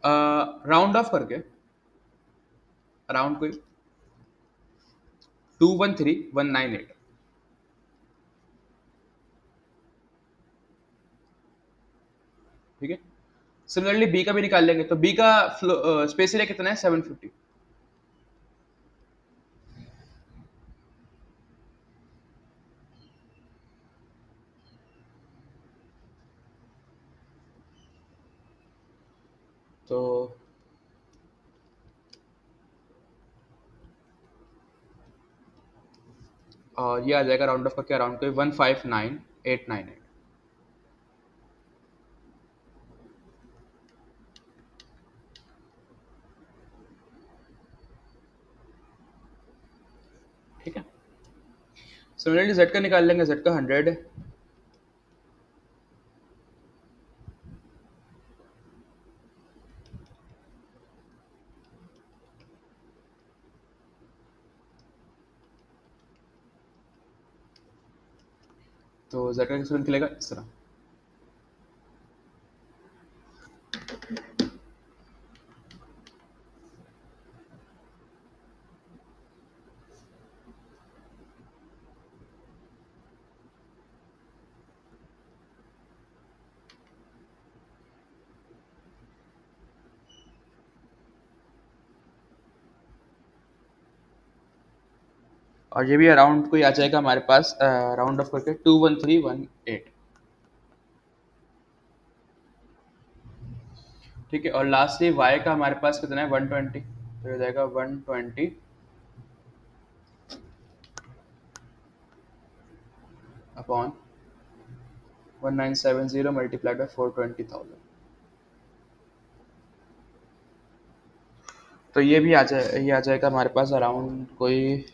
Speaker 1: राउंड ऑफ करके अराउंड कोई 213,198। ठीक है, सिमिलरली बी का भी निकाल लेंगे। तो बी का स्पेस एरिया कितना है? 750। तो ये आ जाएगा राउंड ऑफ करके अराउंड कोई 159 898। ठीक है। सिमिलरली जेड का निकाल लेंगे, जेड का 100 है। तो जेड का किस तरह निकलेगा, इस तरह। और ये भी अराउंड कोई आ जाएगा हमारे पास, राउंड ऑफ करके 21318। ठीक है। और लास्टली वाई का हमारे पास कितना है, 120। तो ये हो जाएगा 120 अपॉन 1970 मल्टीप्लाइड बाय 420,000। तो ये भी ये आ जाएगा हमारे पास अराउंड कोई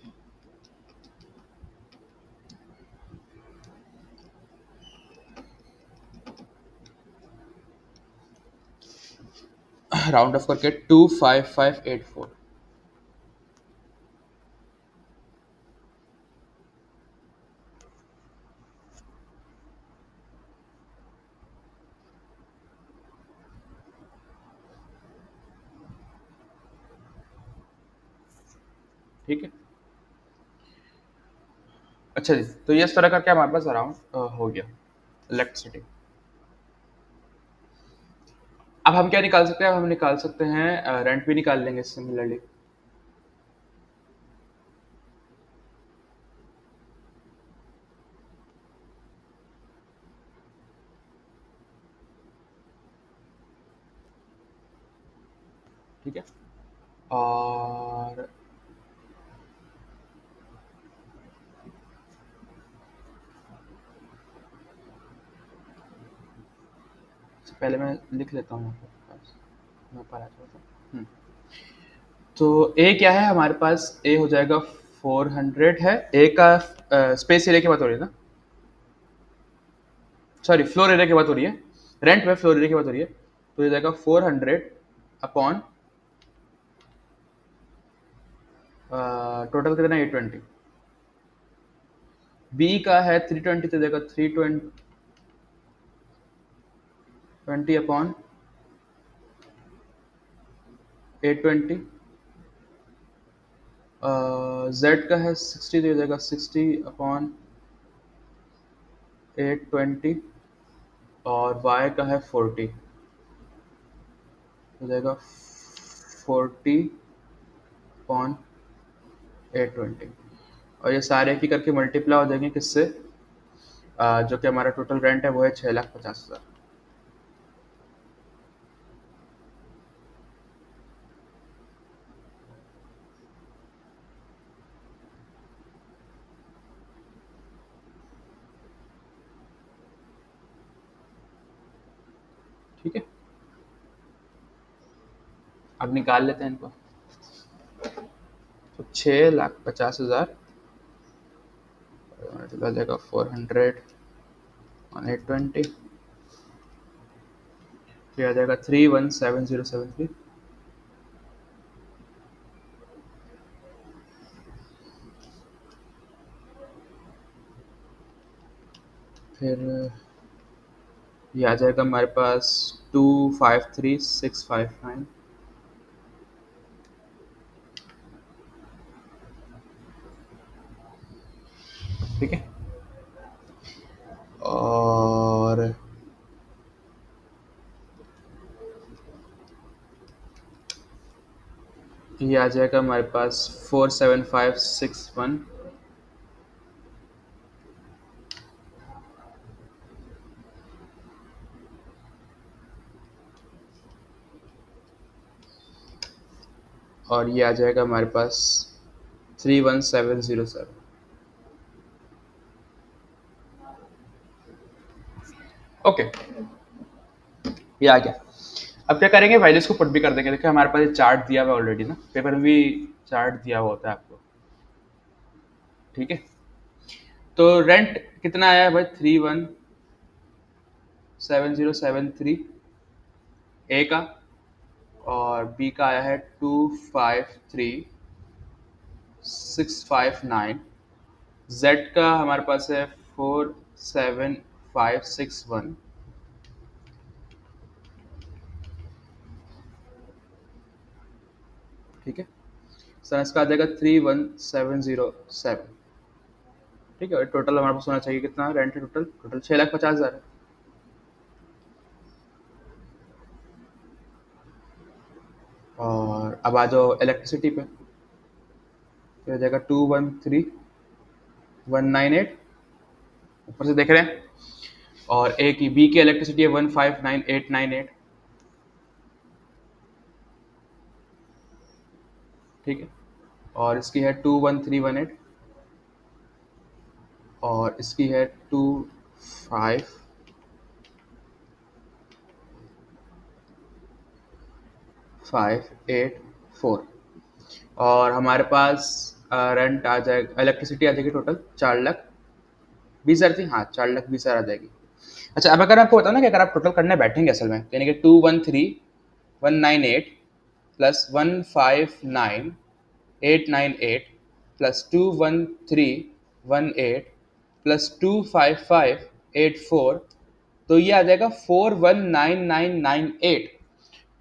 Speaker 1: राउंड ऑफ करके 25584। ठीक है। अच्छा जी, तो ये इस तरह करके हमारे पास अराउंड हो गया इलेक्ट्रिसिटी। अब हम क्या निकाल सकते हैं, अब हम निकाल सकते हैं रेंट भी निकाल लेंगे सिमिलरली। ठीक है। और पहले मैं लिख लेता हूँ आपके पास, मैं पढ़ा था। तो ए क्या है हमारे पास, ए हो जाएगा 400 है। ए का स्पेस एरिया की बात हो रही है ना, सॉरी फ्लोर एरिया की बात हो रही है, रेंट में फ्लोर एरिया की बात हो रही है। तो ये जाएगा 400 अपॉन टोटल कितना, 820। बी का है 320, तो जाएगा 320 अपॉन 820। जेड का है 60, तो जाएगा 60 अपॉन 820। और वाई का है 40, तो जाएगा 40 अपॉन 820। और ये सारे की करके मल्टीप्लाई हो जाएंगे किससे, जो कि हमारा टोटल रेंट है वो है 6,50,000। ठीक है। अब निकाल लेते हैं इनको। तो 6,50,000 मल्टीप्लाई हो जाएगा 400/820, फिर आ जाएगा 317073। फिर ये आ जाएगा हमारे पास 253,659। ठीक है। और ये आ जाएगा हमारे पास 47561। और ये आ जाएगा हमारे पास 31707। ये आ गया। अब क्या करेंगे, वैल्यूज को पुट भी कर देंगे। देखिए हमारे पास ये चार्ट दिया हुआ है ऑलरेडी ना, पेपर में भी चार्ट दिया हुआ होता है आपको, ठीक है। तो रेंट कितना आया है भाई, 317073 ए का, और बी का आया है 253659। जेड का हमारे पास है 47561, ठीक है। सर इसका आ जाएगा 31707, ठीक है। टोटल हमारे पास होना चाहिए कितना रेंट है, टोटल टोटल 6,50,000 है। और अब आ जाओ इलेक्ट्रिसिटी पे, तो हो जाएगा 213,198, ऊपर से देख रहे हैं। और ए की बी की इलेक्ट्रिसिटी है 159,898, ठीक है। और इसकी है 213,108, और इसकी है 25,584। और हमारे पास रेंट आ जाएगा, इलेक्ट्रिसिटी आ जाएगी टोटल 4,20,000 थी, हाँ 4,20,000 आ जाएगी। अच्छा अब अगर आपको बताओ ना कि अगर आप टोटल करने बैठेंगे असल में, यानी कि 213,198 प्लस 159,898 प्लस 213,108 प्लस 255,804, तो ये आ जाएगा 419,998।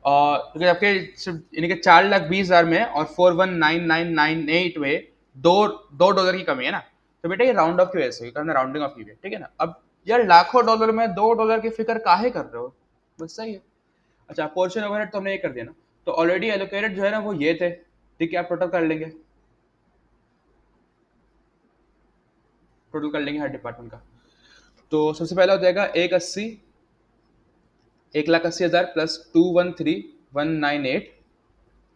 Speaker 1: और क्योंकि आपके यानी कि 4,20,000 में और 419,998 में दो दो डॉलर की कमी है ना, तो बेटा ये राउंड ऑफ की वजह से, हमने राउंडिंग ऑफ की है, ठीक है ना। अब यार लाखों डॉलर में $2 की फिक्र काहे कर रहे हो, बस सही है। अच्छा पोर्शन ओवरहेड तो हमने ये कर दिया ना, तो ऑलरेडी एलोकेटेड जो है ना वो ये थे, ठीक है। आप टोटल कर लेंगे, टोटल कर लेंगे हर डिपार्टमेंट का। तो सबसे पहला हो जाएगा 1,80,000 प्लस 213,198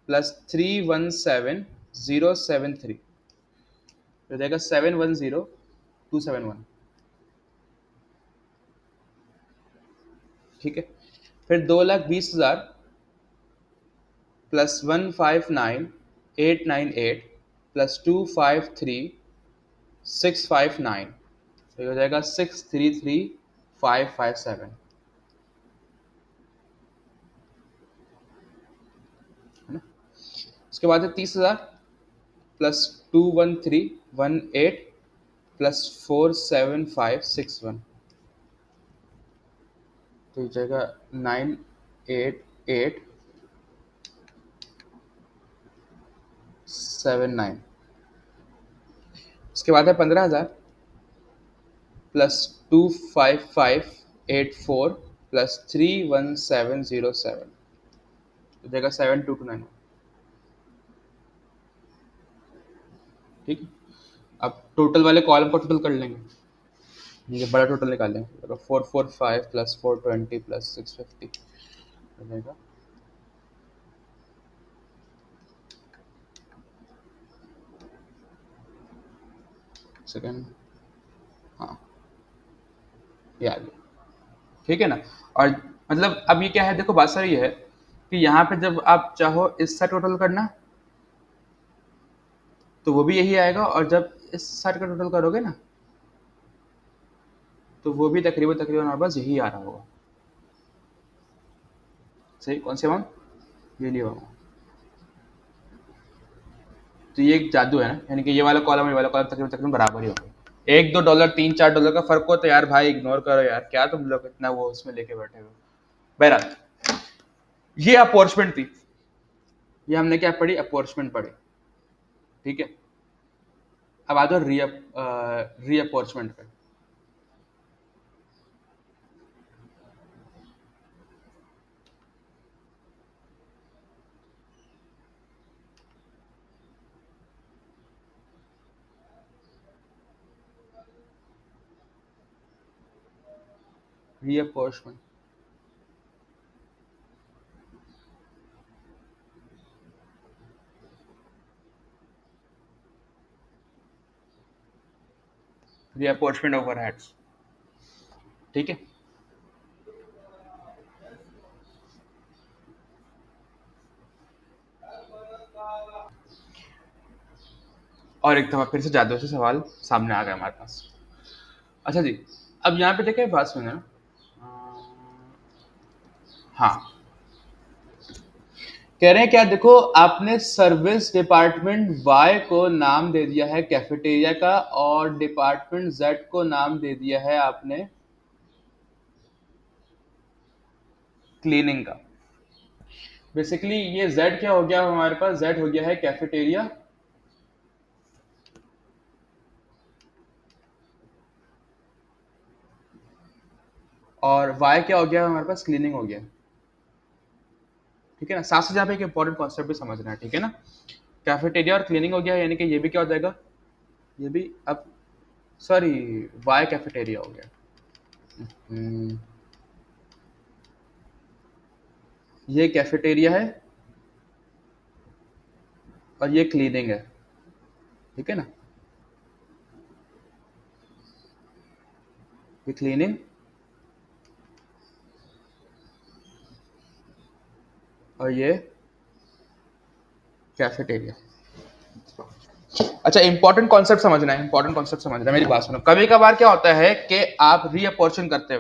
Speaker 1: प्लस 317,073, हो जाएगा 710,271, ठीक है। फिर 2,20,000 प्लस 159,898 प्लस 253,659, तो ये हो जाएगा 633,557, है ना। उसके बाद है 30,000 प्लस 213,108 प्लस 47561, तो हो जाएगा 98879। उसके बाद है 15,000 प्लस 25584 प्लस 31707, हो जाएगा 7229, ठीक है। अब टोटल वाले कॉलम को टोटल कर लेंगे, ये बड़ा टोटल निकालेंगे, तो 445 प्लस 420 प्लस 650, हो जाएगा सेकेंड, हाँ ये आ गया, ठीक है ना। और मतलब अब ये क्या है, देखो बात सारी ये है कि यहाँ पे जब आप चाहो इस साइड टोटल करना, तो वो भी यही आएगा, और जब इस साइड का टोटल करोगे ना, तो वो भी तकरीबन तकरीबन हमारे पास यही आ रहा होगा। सही, कौन से अमाउंट, ये नहीं होगा। तो ये एक जादू है ना, यानी कि ये वाला कॉलम और ये वाला कॉलम तकरीबन तकरीबन बराबर ही होगा। $1-2 $3-4 का फर्क हो तो यार भाई इग्नोर करो यार, क्या तुम लोग इतना वो उसमें लेके बैठे हो। बहरहाल ये अपॉर्चमेंट थी, ये हमने क्या पढ़ी, अपॉर्चमेंट पढ़ी, ठीक है। अब आ जाओ रीअपॉर्चमेंट पे। रीअपॉर्चमेंट, रीअपॉर्चमेंट ओवरहेड्स, ठीक है। और एक दफा फिर से जादू से सवाल सामने आ गया हमारे पास। अच्छा जी, अब यहाँ पे देखिए बात सुनिए ना। हाँ, कह रहे हैं क्या, देखो आपने सर्विस डिपार्टमेंट वाई को नाम दे दिया है कैफेटेरिया का, और डिपार्टमेंट जेड को नाम दे दिया है आपने क्लीनिंग का। बेसिकली ये जेड क्या हो गया हमारे पास, जेड हो गया है कैफेटेरिया, और वाई क्या हो गया हमारे पास, क्लीनिंग हो गया। ठीक है ना, साथ से यहाँ पे एक इंपॉर्टेंट कॉन्सेप्ट भी समझना है, ठीक है ना। कैफेटेरिया और क्लीनिंग हो गया, यानी कि ये भी क्या हो जाएगा, ये भी अब, सॉरी, वाई कैफेटेरिया हो गया। हम्म, ये कैफेटेरिया है और ये क्लीनिंग है, ठीक है ना। ये क्लीनिंग और ये कैफेटेरिया। अच्छा, इंपॉर्टेंट कॉन्सेप्ट समझना है, इंपॉर्टेंट कॉन्सेप्ट समझना है, मेरी बात सुनो। कभी कभार क्या होता है कि आप रीअपोर्शन करते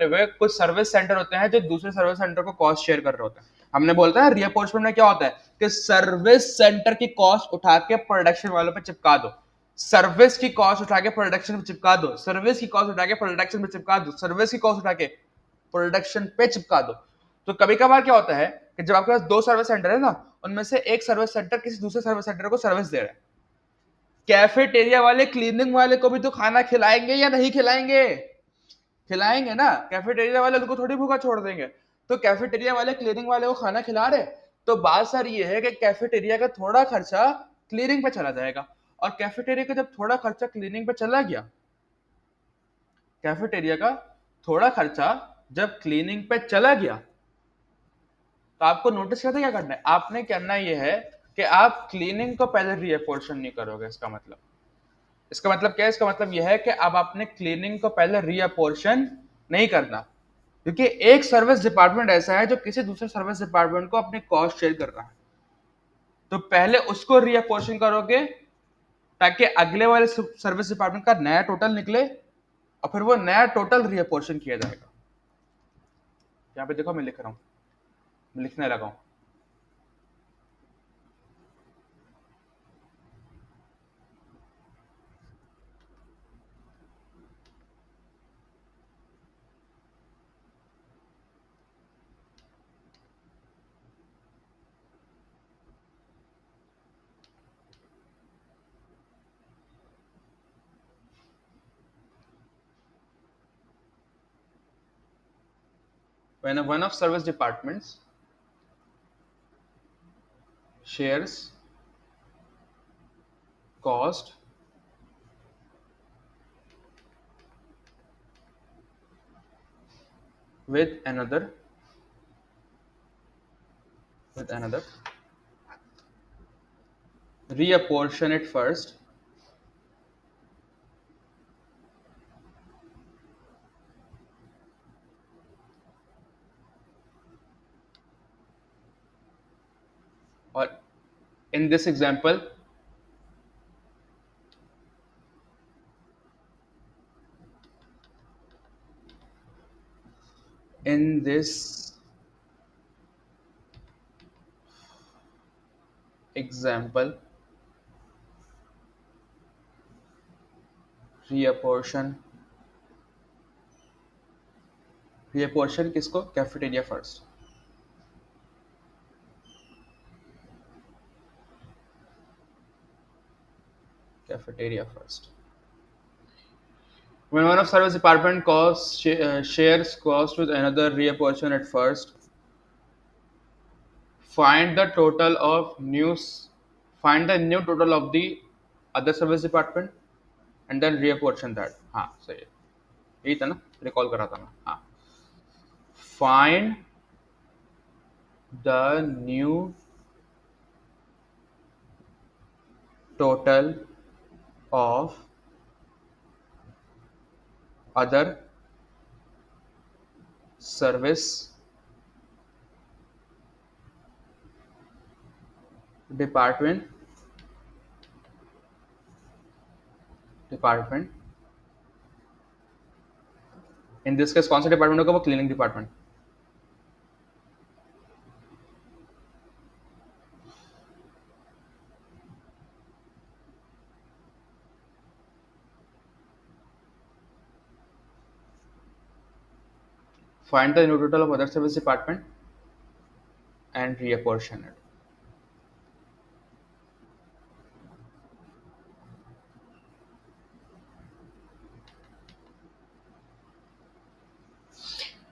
Speaker 1: हुए कुछ सर्विस सेंटर होते हैं जो दूसरे सर्विस सेंटर को कॉस्ट शेयर कर रहे होते हैं। हमने बोलता है रीअपोर्शमेंट में क्या होता है कि सर्विस सेंटर की कॉस्ट उठा के प्रोडक्शन वालों पे चिपका दो, सर्विस की कॉस्ट उठा के प्रोडक्शन पे चिपका दो, सर्विस की कॉस्ट उठा के प्रोडक्शन पे चिपका दो, सर्विस की कॉस्ट उठा के प्रोडक्शन पे चिपका दो। तो कभी कभार क्या होता है कि जब आपके पास दो सर्विस सेंटर है ना, उनमें से एक सर्विस सेंटर किसी दूसरे सर्विस सेंटर को सर्विस दे रहा है, कैफेटेरिया वाले क्लीनिंग वाले को भी तो खाना खिलाएंगे या नहीं खिलाएंगे, खिलाएंगे ना। कैफेटेरिया वाले उनको थोड़ी भूखा छोड़ देंगे। तो कैफेटेरिया वाले क्लीनिंग वाले को खाना खिला रहे, तो बात सर ये है कि कैफेटेरिया का थोड़ा खर्चा क्लीनिंग पे चला जाएगा, और कैफेटेरिया का जब थोड़ा खर्चा क्लीनिंग पे चला गया, कैफेटेरिया का थोड़ा खर्चा जब क्लीनिंग पे चला गया, तो आपको नोटिस करते क्या करना है, आपने करना यह है कि आप क्लीनिंग को पहले रीअपोर्शन नहीं करोगे। इसका मतलब क्या है, इसका मतलब यह है कि अब आपने क्लीनिंग को पहले रीअपोर्शन नहीं करना, क्योंकि एक सर्विस डिपार्टमेंट ऐसा है जो किसी दूसरे सर्विस डिपार्टमेंट को अपनी कॉस्ट शेयर कर रहा है। तो पहले उसको रीअपोर्शन करोगे ताकि अगले वाले सर्विस डिपार्टमेंट का नया टोटल निकले, और फिर वो नया टोटल रीअपोर्शन किया जाएगा। यहाँ पे देखो मैं लिख रहा हूँ, मैं लिखने लगा हूँ। When one of service departments shares cost with another, reapportion it first, or in this example, in this example, reapportion किसको, cafeteria first. Cafeteria first. When one of service department shares cost with another, reapportion at first. Find the total of news. Find the new total of the other service department and then reapportion that. हाँ सही है, यही था ना, recall कर रहा था मैं। हाँ, find the new total of other service department department, in this case कौन सा डिपार्टमेंट होगा, वो cleaning department. Find the new total of other service department and reapportion it।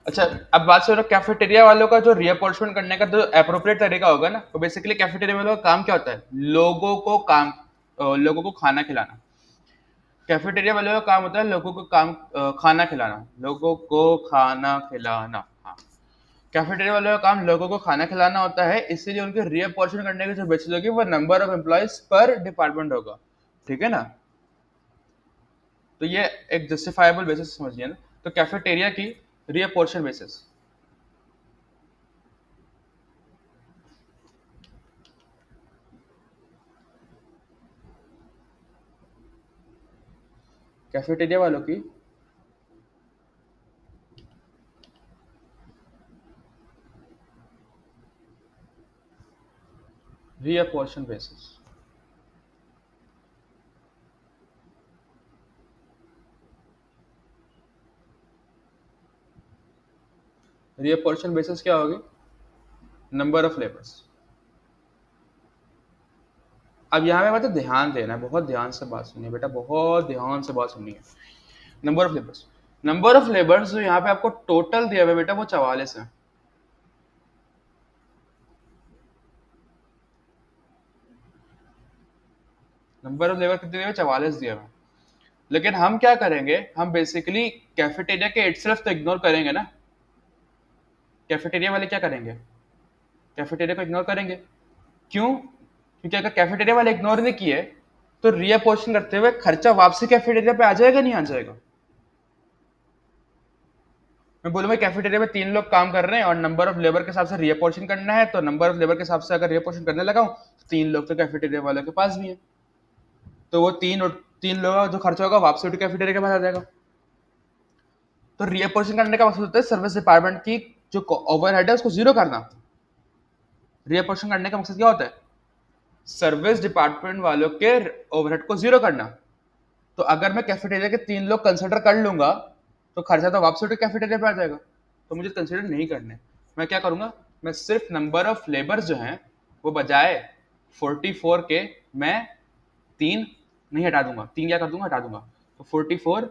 Speaker 1: अच्छा, अब बात सुनो कैफेटेरिया वालों का जो रीअपोर्शमेंट करने का जो अप्रोप्रिएट तरीका होगा ना, तो बेसिकली कैफेटेरिया वालों का काम क्या होता है, लोगों को खाना खिलाना। कैफेटेरिया वालों का काम होता है लोगों को खाना खिलाना, लोगों को खाना खिलाना। हाँ, कैफेटेरिया वालों का काम लोगों को खाना खिलाना होता है, इसीलिए उनके रीअपोर्शन करने की जो बेसिस होगी वो नंबर ऑफ एम्प्लॉयज पर डिपार्टमेंट होगा। ठीक है ना, तो ये एक जस्टिफाइबल बेसिस समझिए ना। तो कैफेटेरिया की रीअपोर्शन बेसिस, कैफेटेरिया वालों की रीअपोर्शन बेसिस। रीअपोर्शन बेसिस क्या होगी, नंबर ऑफ लेबर्स। अब यहाँ पे मतलब ध्यान देना है, बहुत ध्यान से बात सुनिए बेटा, बहुत ध्यान से बात सुनिए। Number of labours, number of labours जो यहाँ पे आपको टोटल दिया हुआ है बेटा वो 44 है। नंबर ऑफ लेबर कितने दिए हुए, 44 दिए हुए। लेकिन हम क्या करेंगे, हम बेसिकली कैफेटेरिया के इटसेल्फ तो इग्नोर करेंगे ना। कैफेटेरिया वाले क्या करेंगे, कैफेटेरिया को इग्नोर करेंगे। क्यों, क्योंकि अगर कैफेटेरिया वाले इग्नोर नहीं किए तो रीअपोर्शन करते हुए खर्चा वापसी कैफेटेरिया पे आ जाएगा, नहीं आ जाएगा। मैं बोलूंगा कैफेटेरिया में 3 लोग काम कर रहे हैं और नंबर ऑफ लेबर के हिसाब से रीअपोर्शन करना है, तो नंबर ऑफ लेबर के हिसाब से अगर रीअपोर्शन करने लगा हूं तो 3 लोग तो कैफेटेरिया वाले के पास भी है, तो वो तीन लोगों का जो खर्चा होगा वापसी उठ कैफेटेरिया के पास आ जाएगा। तो रीअपोर्शन करने का मकसद होता है सर्विस डिपार्टमेंट की जो ओवरहेड है उसको जीरो करना। रीअपोर्शन करने का मकसद क्या होता है, सर्विस डिपार्टमेंट वालों के ओवरहेड को जीरो करना। तो अगर मैं कैफेटेरिया के 3 लोग कंसिडर कर लूंगा तो खर्चा तो वापस उठ कैफेटेरिया पे आ जाएगा, तो मुझे कंसिडर नहीं करने। मैं क्या करूंगा, मैं सिर्फ नंबर ऑफ लेबर्स जो हैं वो बजाय 44 के मैं 3 नहीं हटा दूंगा, 3 क्या कर दूंगा, हटा दूंगा। तो 44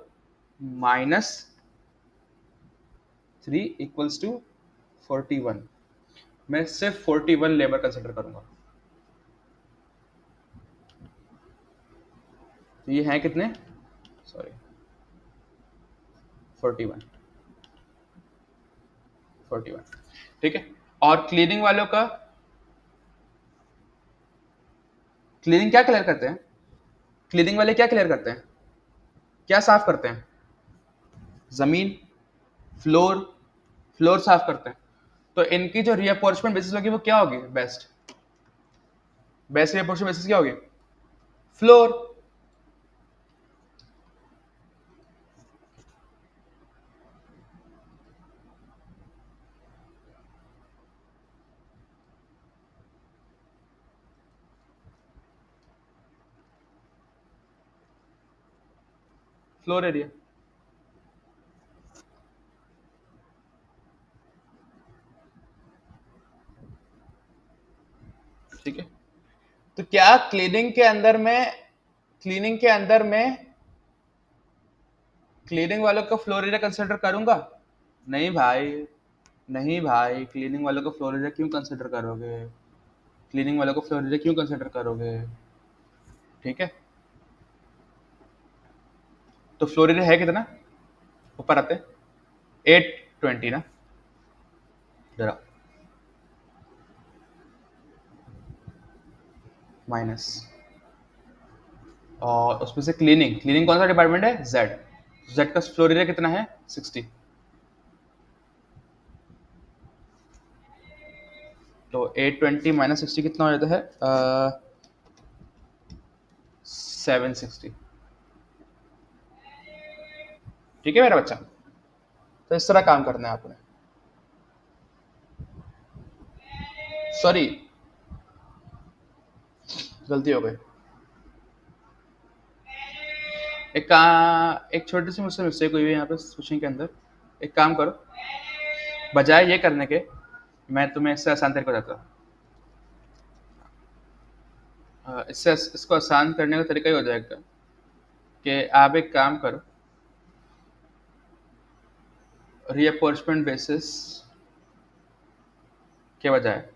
Speaker 1: माइनस 3 इक्वल्स टू 41। मैं सिर्फ 41 लेबर कंसिडर करूंगा। तो ये हैं कितने, सॉरी 41, 41। ठीक है, और क्लीनिंग वालों का, क्लीनिंग क्या क्लियर करते हैं, क्लीनिंग वाले क्या क्लियर करते हैं, क्या साफ करते हैं, जमीन, फ्लोर, फ्लोर साफ करते हैं। तो इनकी जो रीअपोर्चमेंट बेसिस होगी वो क्या होगी, बेस्ट बेस्ट रीअपोर्चमेंट बेसिस क्या होगी, फ्लोर। Floor area. ठीक है, तो क्या क्लीनिंग के अंदर में क्लीनिंग वालों का फ्लोर एरिया कंसिडर करूंगा, नहीं भाई, नहीं भाई, क्लीनिंग वालों को फ्लोर एरिया क्यों कंसिडर करोगे, क्लीनिंग वालों को फ्लोर एरिया क्यों कंसिडर करोगे। ठीक है, तो फ्लोर एरिया है कितना, ऊपर आते 820 ना, जरा माइनस, और उसमें से क्लीनिंग, क्लीनिंग कौन सा डिपार्टमेंट है, जेड, जेड का फ्लोर एरिया कितना है 60। तो 820 माइनस 60 कितना हो जाता है 760। ठीक है मेरा बच्चा? तो इस तरह काम करना है आपने। सॉरी, गलती हो गई। एक छोटी सी मुझसे मिस्टेक हुई है यहाँ पे स्विचिंग के अंदर। एक काम करो, बजाय ये करने के मैं तुम्हें इससे आसान तरीका बताता हूँ। इससे इसको आसान करने का तरीका ही हो जाएगा कि आप एक काम करो, रीअप्रोचमेंट बेसिस के बजाय,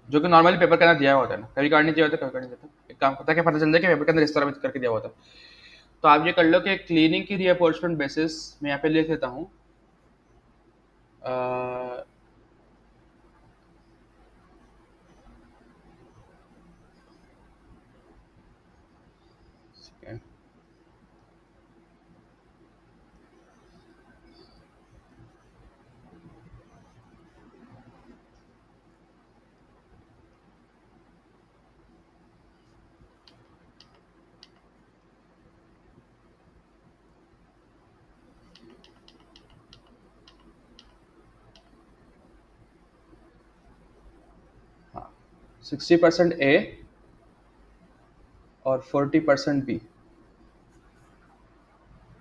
Speaker 1: जो कि नॉर्मली पेपर के अंदर दिया हुआ होता है ना, कभी कार्ड नहीं दिया होता, कभी कार्ड नहीं दिया होता, एक काम करता है कि पता चल जाए कि पेपर के अंदर इस तरह करके दिया हुआ था। तो आप ये कर लो कि क्लीनिंग की रीअप्रोचमेंट बेसिस मैं यहाँ पे लिख लेता हूँ, अ, 60% ए और 40% बी।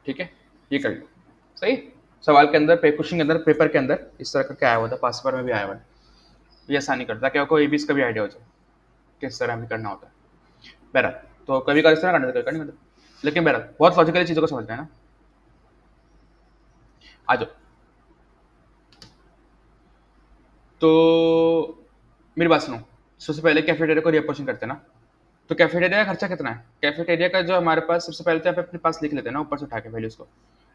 Speaker 1: ठीक है, ये कर लो। सही। सवाल के अंदर क्वेश्चन के अंदर पेपर के अंदर इस तरह का क्या आया हुआ था, पास पेपर में भी आया हुआ है। ये आसानी करता है कि आपको एबीस का भी आइडिया हो जाए किस तरह हमें करना होता है। बहरहाल, तो कभी का इस तरह करना था, कभी नहीं करना, लेकिन बहरहाल बहुत लॉजिकली चीज़ों को समझना है ना। आ जाओ। तो मेरी बात सुनो, सबसे पहले कैफेटेरिया को रीअप्रोचिंग करते हैं ना। तो कैफेटेरिया का खर्चा कितना है? कैफेटेरिया का जो हमारे पास सबसे पहले तो आप अपने पास लिख लेते हैं ना, ऊपर से उठा के वैल्यूज को।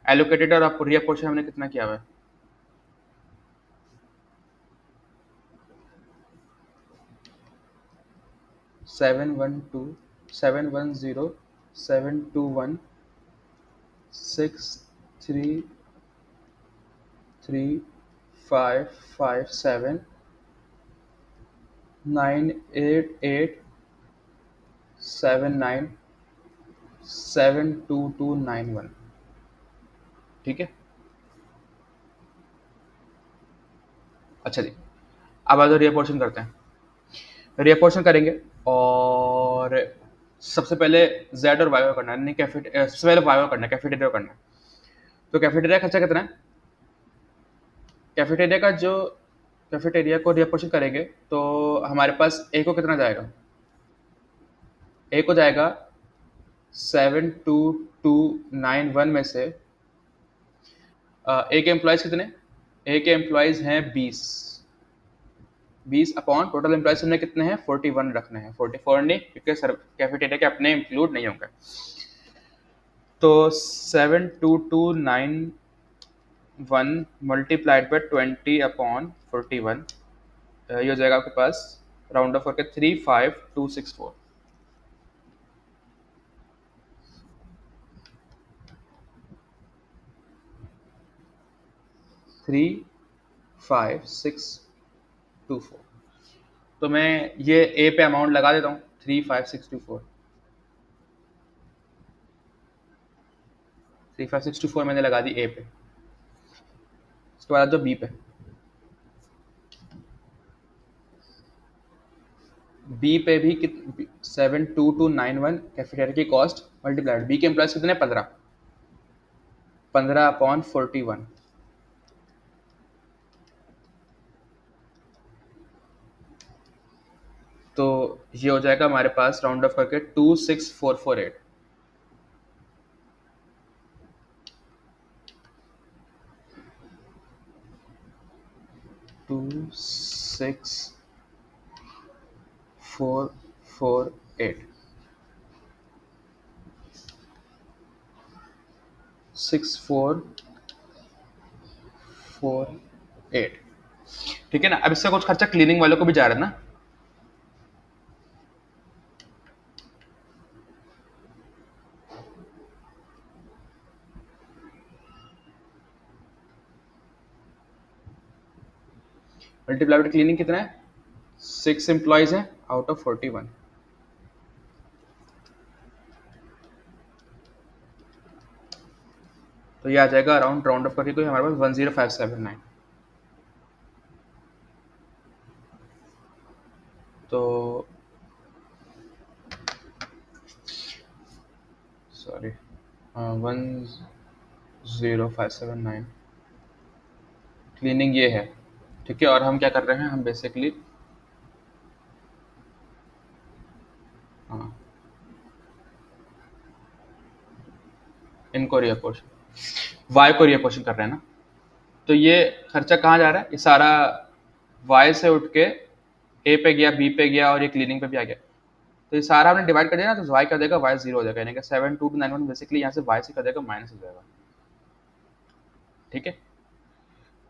Speaker 1: एलोकेटेड और आपको रीअप्रोचिंग हमने कितना किया हुआ है? 7112722163355798879722291। ठीक है। अच्छा जी, अब आ जाओ रीअप्रोचिंग करते हैं। रीअप्रोचिंग करेंगे और सबसे पहले जेड और वाई करना है, नहीं सबसे पहले वाई करना है, कैफेटेरिया करना है। तो कैफेटेरिया खर्चा कितना है? कैफेटेरिया का जो कैफेटेरिया को रीअप्रोचिंग करेंगे तो हमारे पास ए को कितना जाएगा? ए को जाएगा 72291 में से ए के एम्प्लॉयज कितने? ए के एम्प्लॉयज हैं 20 अपॉन टोटल एम्प्लॉयज हमने कितने हैं? 41 रखने हैं, 44 नहीं, क्योंकि सर कैफेटेरिया के अपने इंक्लूड नहीं होंगे। तो 72291 मल्टीप्लाइड बाय 20/41, ये हो जाएगा आपके पास राउंड ऑफ करके 35264। 35624। तो मैं ये ए पे अमाउंट लगा देता हूँ, 35624। 35624 मैंने लगा दी ए पे। उसके बाद जो बी पे, बी पे भी 72291 कैफेटेरिया की कॉस्ट मल्टीप्लाइड, बी के एम्प्लॉयज कितने? 15, 15/41। तो ये हो जाएगा हमारे पास राउंड ऑफ करके 26448। 26448 6448। ठीक है ना। अब इससे कुछ खर्चा क्लीनिंग वालों को भी जा रहा है ना। मल्टीप्लाइड क्लीनिंग कितना है? 6 एम्प्लॉयज हैं आउट ऑफ 41। तो ये आ जाएगा अराउंड राउंड अप करके कोई हमारे पास 10579। तो सॉरी 10579 क्लीनिंग ये है, ठीक है। और हम क्या कर रहे हैं, हम बेसिकली हाँ इनको रिअपोर्शन, वाई को रिअपोर्शन कर रहे हैं ना। तो ये खर्चा कहाँ जा रहा है, ये सारा वाई से उठ के ए पे गया, बी पे गया और ये क्लीनिंग पे भी आ गया। तो ये सारा हमने डिवाइड कर दिया ना, तो वाई कर देगा, वाई जीरो हो जाएगा, यानी कि 7291 बेसिकली यहाँ से वाई से कर देगा माइनस हो जाएगा, ठीक है।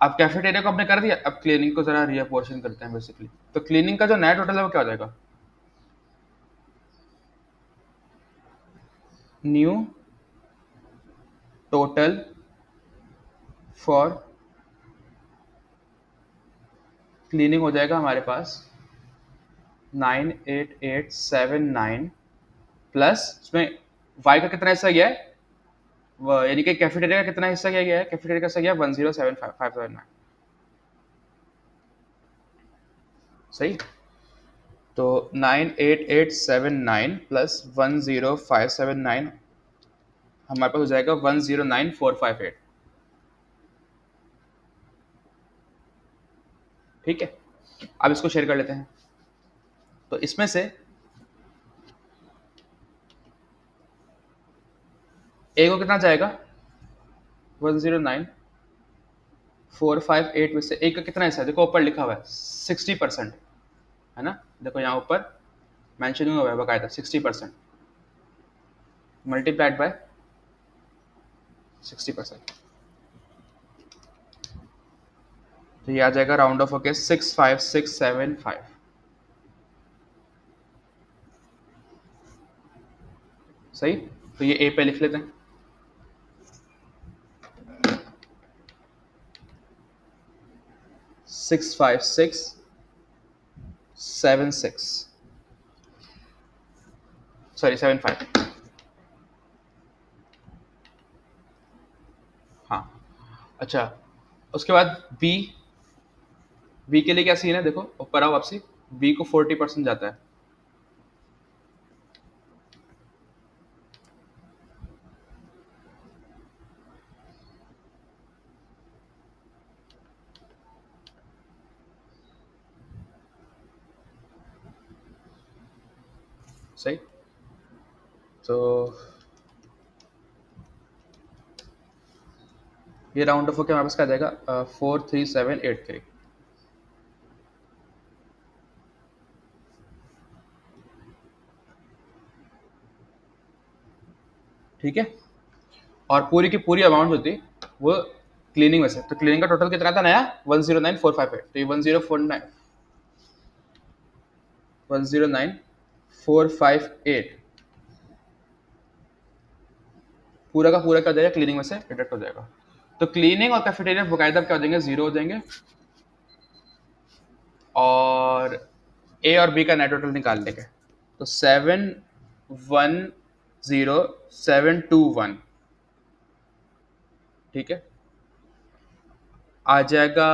Speaker 1: अब कैफेटेरिया को हमने कर दिया, अब क्लीनिंग को जरा रिअपोर्शन करते हैं बेसिकली। तो क्लीनिंग का जो नया टोटल है वो क्या हो जाएगा, न्यू टोटल फॉर क्लीनिंग हो जाएगा हमारे पास 98879 प्लस इसमें वाई का कितना हिस्सा गया है, यानी कि कैफेटेरिया का कितना हिस्सा गया है, कैफेटेरिया का हिस्सा गया 1075579, सही। तो 98879 प्लस 10579 हमारे पास हो जाएगा 109458, ठीक है। अब इसको शेयर कर लेते हैं। तो इसमें से ए को कितना जाएगा 109458 में से ए का कितना हिस्सा है, देखो ऊपर लिखा हुआ है 60%, है ना। देखो यहाँ ऊपर मेंशन हुआ है बकायदा 60% मल्टीप्लाइड बाय 60%। तो ये आ जाएगा राउंड ऑफ होके 65675, सही। तो ये ए पे लिख लेते हैं, six five six seven six sorry 75, हाँ। अच्छा, उसके बाद बी, बी के लिए क्या सीन है, देखो ऊपर आओ वापसी, बी को 40% जाता है, सही। तो ये राउंड ऑफ होकर हमारे पास क्या आ जाएगा 43783, ठीक है। और पूरी की पूरी अमाउंट जो थी वो क्लीनिंग में से, तो क्लीनिंग का टोटल कितना था नया 109458, तो ये 109458 पूरा का पूरा क्या हो जाएगा, क्लीनिंग में से डिडक्ट हो जाएगा। तो क्लीनिंग और कैफेटेरिया बकायदा क्या हो जाएंगे, जीरो हो जाएंगे। और ए और बी का नेट टोटल निकाल लेंगे, तो 710721, ठीक है, आ जाएगा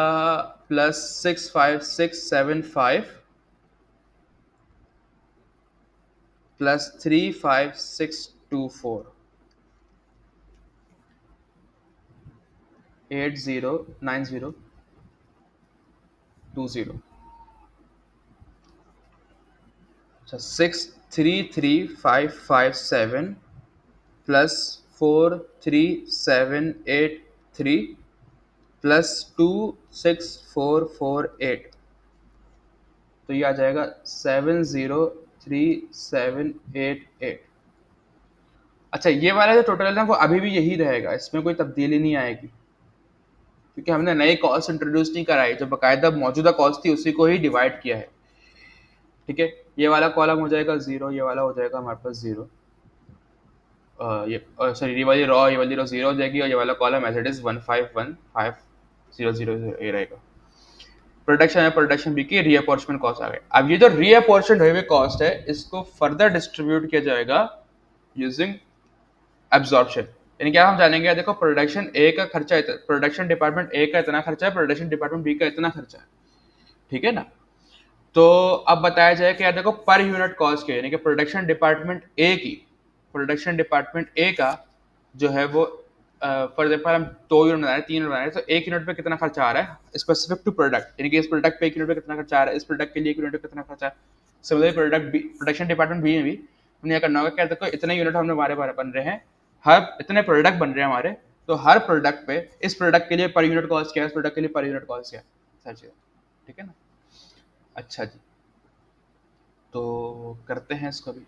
Speaker 1: प्लस 65675 प्लस 35624 809020। अच्छा, 633557 प्लस 43783 प्लस 26448, तो ये आ जाएगा 703788। अच्छा, ये वाला जो टोटल है ना वो अभी भी यही रहेगा, इसमें कोई तब्दीली नहीं आएगी, क्योंकि हमने नई कॉस्ट इंट्रोड्यूस नहीं कराई, जो बकायदा मौजूदा कॉस्ट थी उसी को ही डिवाइड किया है, ठीक है। ये वाला कॉलम हो जाएगा जीरो, ये वाला हो जाएगा हमारे पास जीरो, ये सॉरी ये वाली रो जीरो हो जाएगी, और ये वाला कॉलम एज इट इज 1515000 ये रहेगा। प्रोडक्शन है, प्रोडक्शन बी की रीअपॉर्चमेंट कॉस्ट आ गए। अब ये जो रीअपॉर्चमेंट हुए कॉस्ट है इसको फर्दर डिस्ट्रीब्यूट किया जाएगा यूजिंग एब्जॉर्प्शन, यानी क्या हम जानेंगे, देखो प्रोडक्शन ए का खर्चा, प्रोडक्शन डिपार्टमेंट ए का इतना खर्चा है, प्रोडक्शन डिपार्टमेंट बी का इतना खर्चा है, ठीक है ना। तो अब बताया जाए कि यार देखो पर यूनिट कॉस्ट के, यानी कि प्रोडक्शन डिपार्टमेंट ए की, प्रोडक्शन डिपार्टमेंट ए का जो है वो फॉर एग्जाम्पल हम 2 यूनिट बना रहे हैं, 3 यूनिट बना रहे हैं, तो 1 यूनिट पे कितना खर्चा आ रहा है स्पेसिफिक टू प्रोडक्ट, यानी कि इस प्रोडक्ट पे 1 यूनिट पे कितना खर्चा आ रहा है, इस प्रोडक्ट के लिए 1 यूनिट पे कितना खर्चा है। सिमिलरली प्रोडक्शन डिपार्टमेंट बी में भी हमने यह करना होगा क्या, देखो इतने यूनिट हमने हमारे बारे बन रहे हैं, हर इतने प्रोडक्ट बन रहे हैं हमारे, तो हर प्रोडक्ट पे इस प्रोडक्ट के लिए पर यूनिट कॉस्ट क्या है, इस प्रोडक्ट के लिए पर यूनिट कॉस्ट क्या है, सारी चीज़ें, ठीक है ना। अच्छा जी, तो करते हैं इसको भी।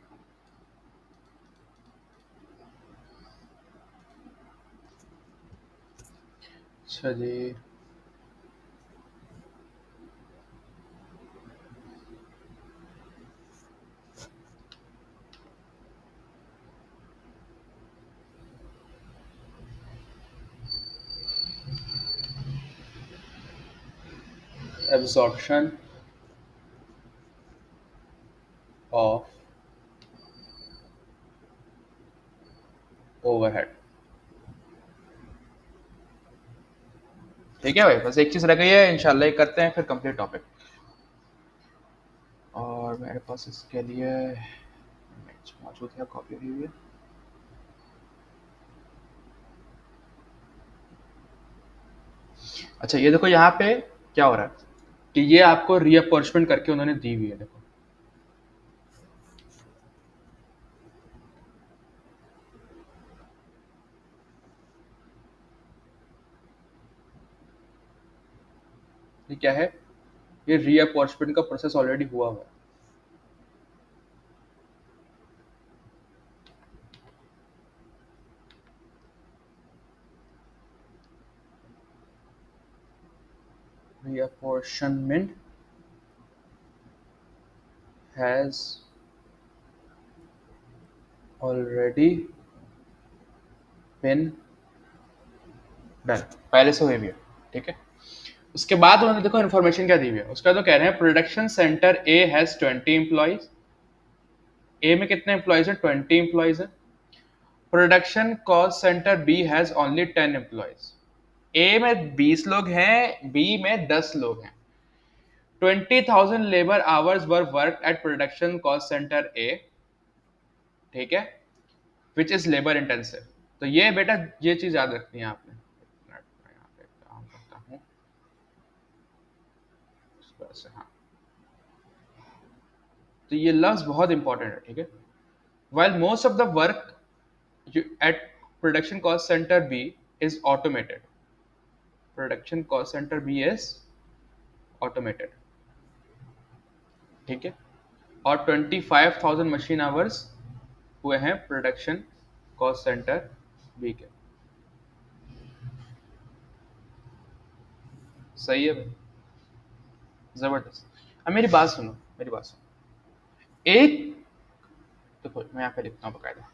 Speaker 1: अच्छा जी, एब्जॉर्प्शन ऑफ ओवरहेड, ठीक है भाई, बस एक चीज रह गई है, इंशाल्लाह ये करते हैं फिर कंप्लीट टॉपिक। और मेरे पास इसके लिए मौजूद है, कॉपी हुई है। अच्छा ये देखो यहाँ पे क्या हो रहा है कि ये आपको रीअपर्चमेंट करके उन्होंने दी हुई है, देखो ये क्या है, ये रीअपर्चमेंट का प्रोसेस ऑलरेडी हुआ हुआ है। रीअपर्चमेंट हैज ऑलरेडी बिन डन, पहले से हुई भी है, ठीक है। उसके बाद उन्होंने देखो इन्फॉर्मेशन क्या दी हुई है, उसका तो कह रहे हैं production centre A has 20 employees, A में कितने एम्प्लॉइज हैं, 20 एम्प्लॉइज हैं। Production cost centre B has only 10 employees, A में 20 लोग हैं, बी में 10 लोग हैं। 20,000 labour hours were work at production cost centre A, ठीक है, विच इज लेबर इंटेंसिव। तो ये बेटा ये चीज याद रखनी है आपने, मैं यहाँ पे काम करता हूँ इस तरह से, हाँ। तो ये लफ्ज बहुत इंपॉर्टेंट है, ठीक है। While most of the work at production cost center B is automated. Production cost center B is automated, ठीक है। और 25,000 मशीन आवर्स हुए हैं प्रोडक्शन कॉस्ट सेंटर बी के, सही है भाई, जबरदस्त। अब मेरी बात सुनो, मेरी बात सुनो, एक, देखो मैं यहाँ पे लिखता हूँ बकायदा,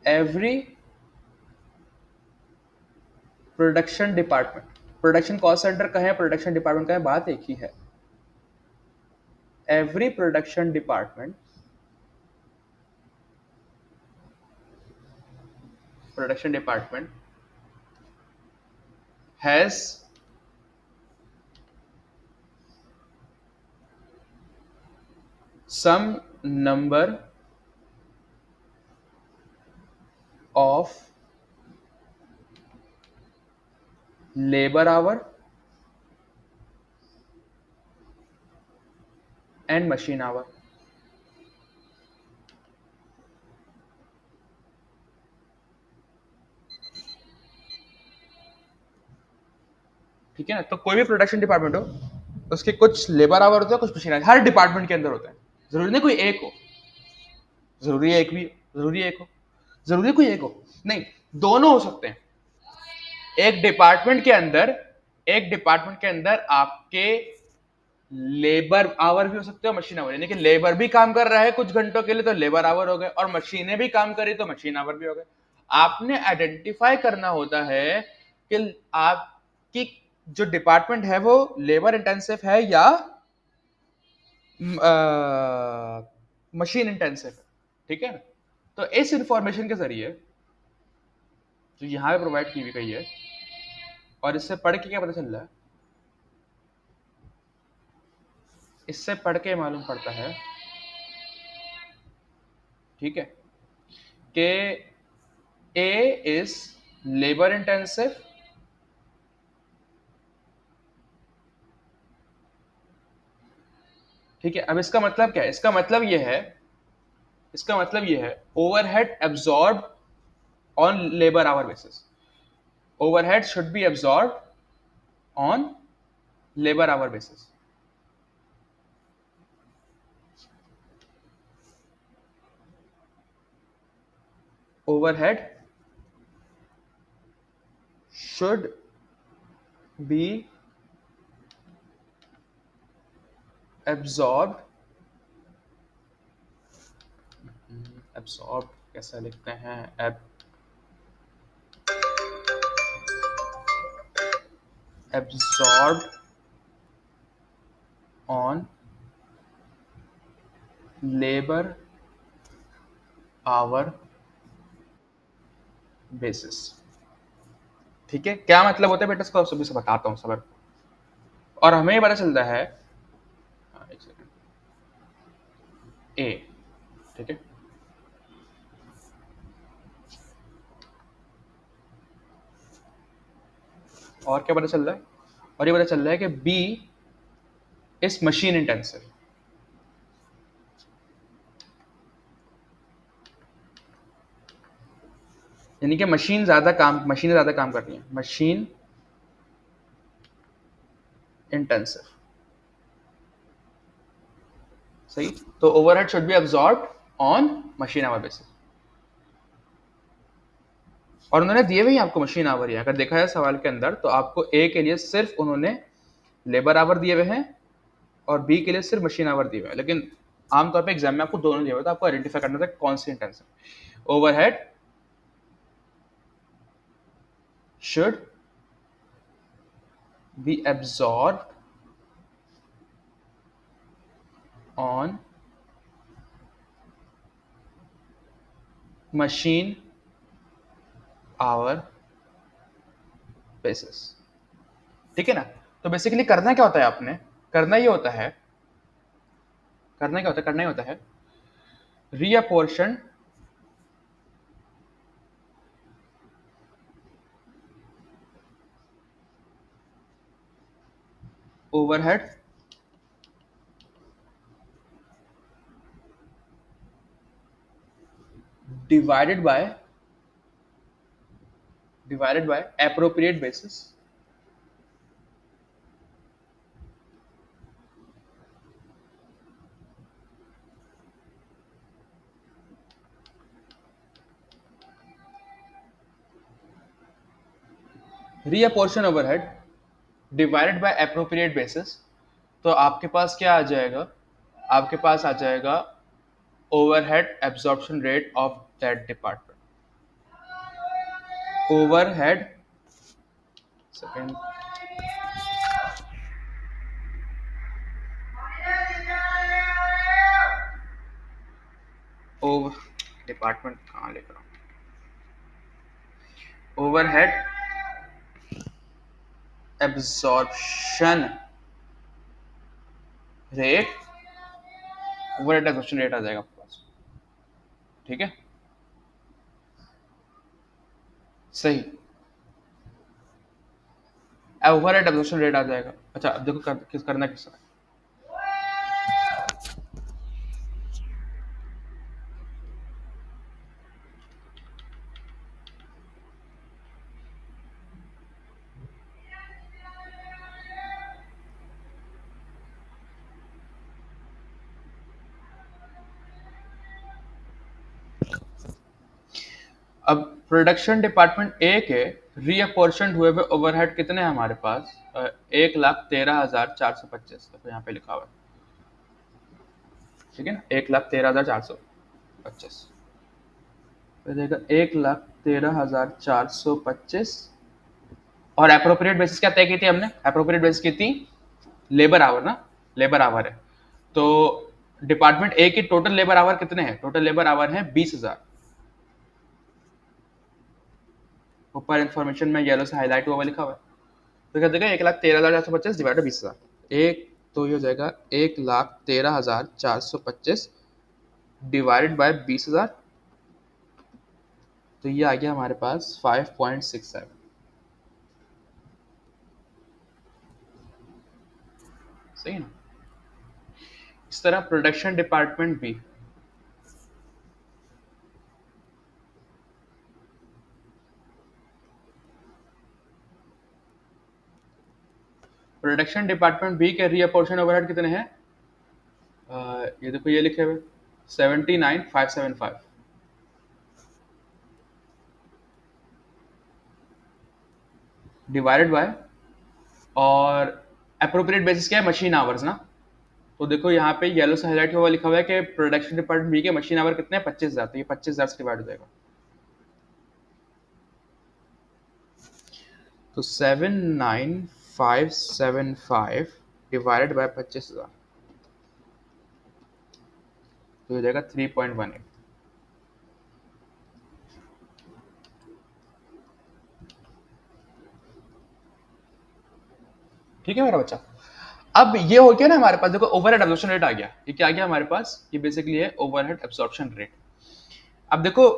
Speaker 1: every production department, production cost centre का है, प्रोडक्शन डिपार्टमेंट का है, बात एक ही है। Every production department, production department has some number of labor hour and machine hour, ठीक है ना। तो कोई भी प्रोडक्शन डिपार्टमेंट हो, उसके कुछ लेबर आवर होते हैं, कुछ मशीन, हर डिपार्टमेंट के अंदर होता है, जरूरी नहीं कोई एक हो, जरूरी है एक भी, जरूरी है एक हो, जरूरी कोई एक हो, नहीं, दोनों हो सकते हैं। एक डिपार्टमेंट के अंदर, एक डिपार्टमेंट के अंदर आपके लेबर आवर भी हो सकते हैं, मशीन आवर, यानी कि लेबर भी काम कर रहा है कुछ घंटों के लिए तो लेबर आवर हो गए, और मशीनें भी काम करी तो मशीन आवर भी हो गए। आपने आइडेंटिफाई करना होता है कि आपकी जो डिपार्टमेंट है वो लेबर इंटेंसिव है या मशीन इंटेंसिव, ठीक है ना। तो इस इंफॉर्मेशन के जरिए जो यहाँ पे प्रोवाइड की गई है, और इससे पढ़ के क्या पता चल रहा है, इससे पढ़ के मालूम पड़ता है, ठीक है, कि ए इज लेबर इंटेंसिव, ठीक है। अब इसका मतलब क्या है, इसका मतलब ये है overhead absorb on labour our basis, overhead should be absorb on labour our basis. Overhead should be absorbed, absorbed कैसा लिखते हैं, absorbed on labor hour basis, ठीक है। क्या मतलब होता है बेटा, इसको सभी से बताता हूँ सबर, और हमें ये पता चलता है, एक सेकंड, ए, ठीक है, और क्या पता चल रहा है, और ये पता चल रहा है कि बी इज मशीन इंटेंसिव, यानी कि मशीनें ज्यादा काम कर रही हैं, मशीन इंटेंसिव, सही। तो overhead should B absorbed on machine hour basis, और उन्होंने दिए हुए ही आपको मशीन आवर ही, अगर देखा जाए सवाल के अंदर तो आपको ए के लिए सिर्फ उन्होंने लेबर आवर दिए हुए हैं और बी के लिए सिर्फ मशीन आवर दिए हुए हैं, लेकिन आमतौर पे एग्जाम में आपको दोनों दिए हुए, तो आपको आइडेंटिफाई करना था कौन सी intensive. Overhead should be absorb on machine hour basis, ठीक है ना। तो बेसिकली करना क्या होता है, आपने करना ये होता है, करना ही होता है reapportion overhead divided by appropriate basis, reapportion overhead divided by appropriate basis. तो आपके पास क्या आ जाएगा, आपके पास आ जाएगा overhead absorption rate of that department, overhead, second, over department कहाँ लेकर आऊं, overhead absorption rate, overhead absorption rate आ जाएगा आपके पास, ठीक है, सही, ओवरहेड एब्जॉर्प्शन रेट आ जाएगा। अच्छा अब देखो करना किस तरह, अब प्रोडक्शन डिपार्टमेंट ए के रीअपोर्शन हुए हुए ओवरहेड कितने हैं हमारे पास, 1,13,425, देखो यहाँ पे लिखा हुआ है, ठीक है ना, 1,13,425, तो देखो 1,13,425, और अप्रोप्रिएट बेसिस क्या तय की थी हमने, अप्रोप्रिएट बेसिस की थी लेबर आवर ना, लेबर आवर है, तो डिपार्टमेंट ए के टोटल लेबर आवर कितने हैं? टोटल लेबर आवर है 20,000। ऊपर इन्फॉर्मेशन में येलो से हाईलाइट हुआ लिखा हुआ है। तो क्या देगा 1,13,425 डिवाइडेड 20,000। एक तो ये हो जाएगा 1,13,425 डिवाइडेड बाय 20,000। तो ये आ गया हमारे पास 5.67। सही है ना? इस तरह प्रोडक्शन डिपार्टमेंट भी के रीअपोर्शन ओवरहेड कितने हैं? ये देखो ये लिखे हुए 79,575 डिवाइडेड बाय, और अप्रोप्रिएट बेसिस क्या है? मशीन आवर्स ना। तो देखो यहाँ पे येलो से हाईलाइट हुआ लिखा हुआ है कि प्रोडक्शन डिपार्टमेंट बी के मशीन आवर कितने हैं? 25,000। तो ये 25,000 से डिवाइड हो जाएगा। तो 79,575 डिवाइडेड बाय 25,000 तो हो जाएगा 3.18। ठीक है मेरा बच्चा। अब ये हो गया ना हमारे पास, देखो ओवरहेड एब्जॉर्प्शन रेट आ गया। ये क्या आ गया हमारे पास? ये बेसिकली है ओवरहेड एब्जॉर्प्शन रेट। अब देखो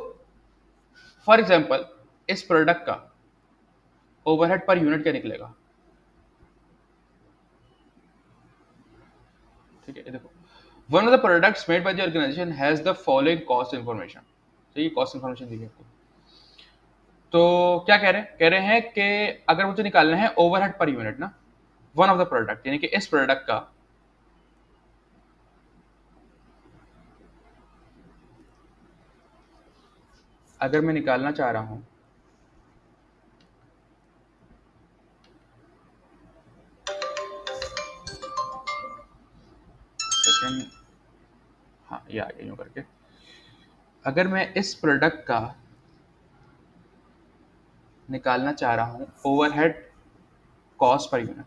Speaker 1: फॉर एग्जांपल इस प्रोडक्ट का ओवरहेड पर यूनिट क्या निकलेगा? ठीक है, देखो one of the products made by the organization has the following cost information. तो ये कॉस्ट इंफॉर्मेशन दी है आपको। तो क्या कह रहे हैं? कह रहे हैं कि अगर मुझे निकालना है ओवरहेड पर यूनिट ना, वन ऑफ द प्रोडक्ट यानी कि इस प्रोडक्ट का अगर मैं निकालना चाह रहा हूं, सेकंड, हाँ ये आ गया यूं करके, अगर मैं इस प्रोडक्ट का निकालना चाह रहा हूं ओवरहेड कॉस्ट पर यूनिट,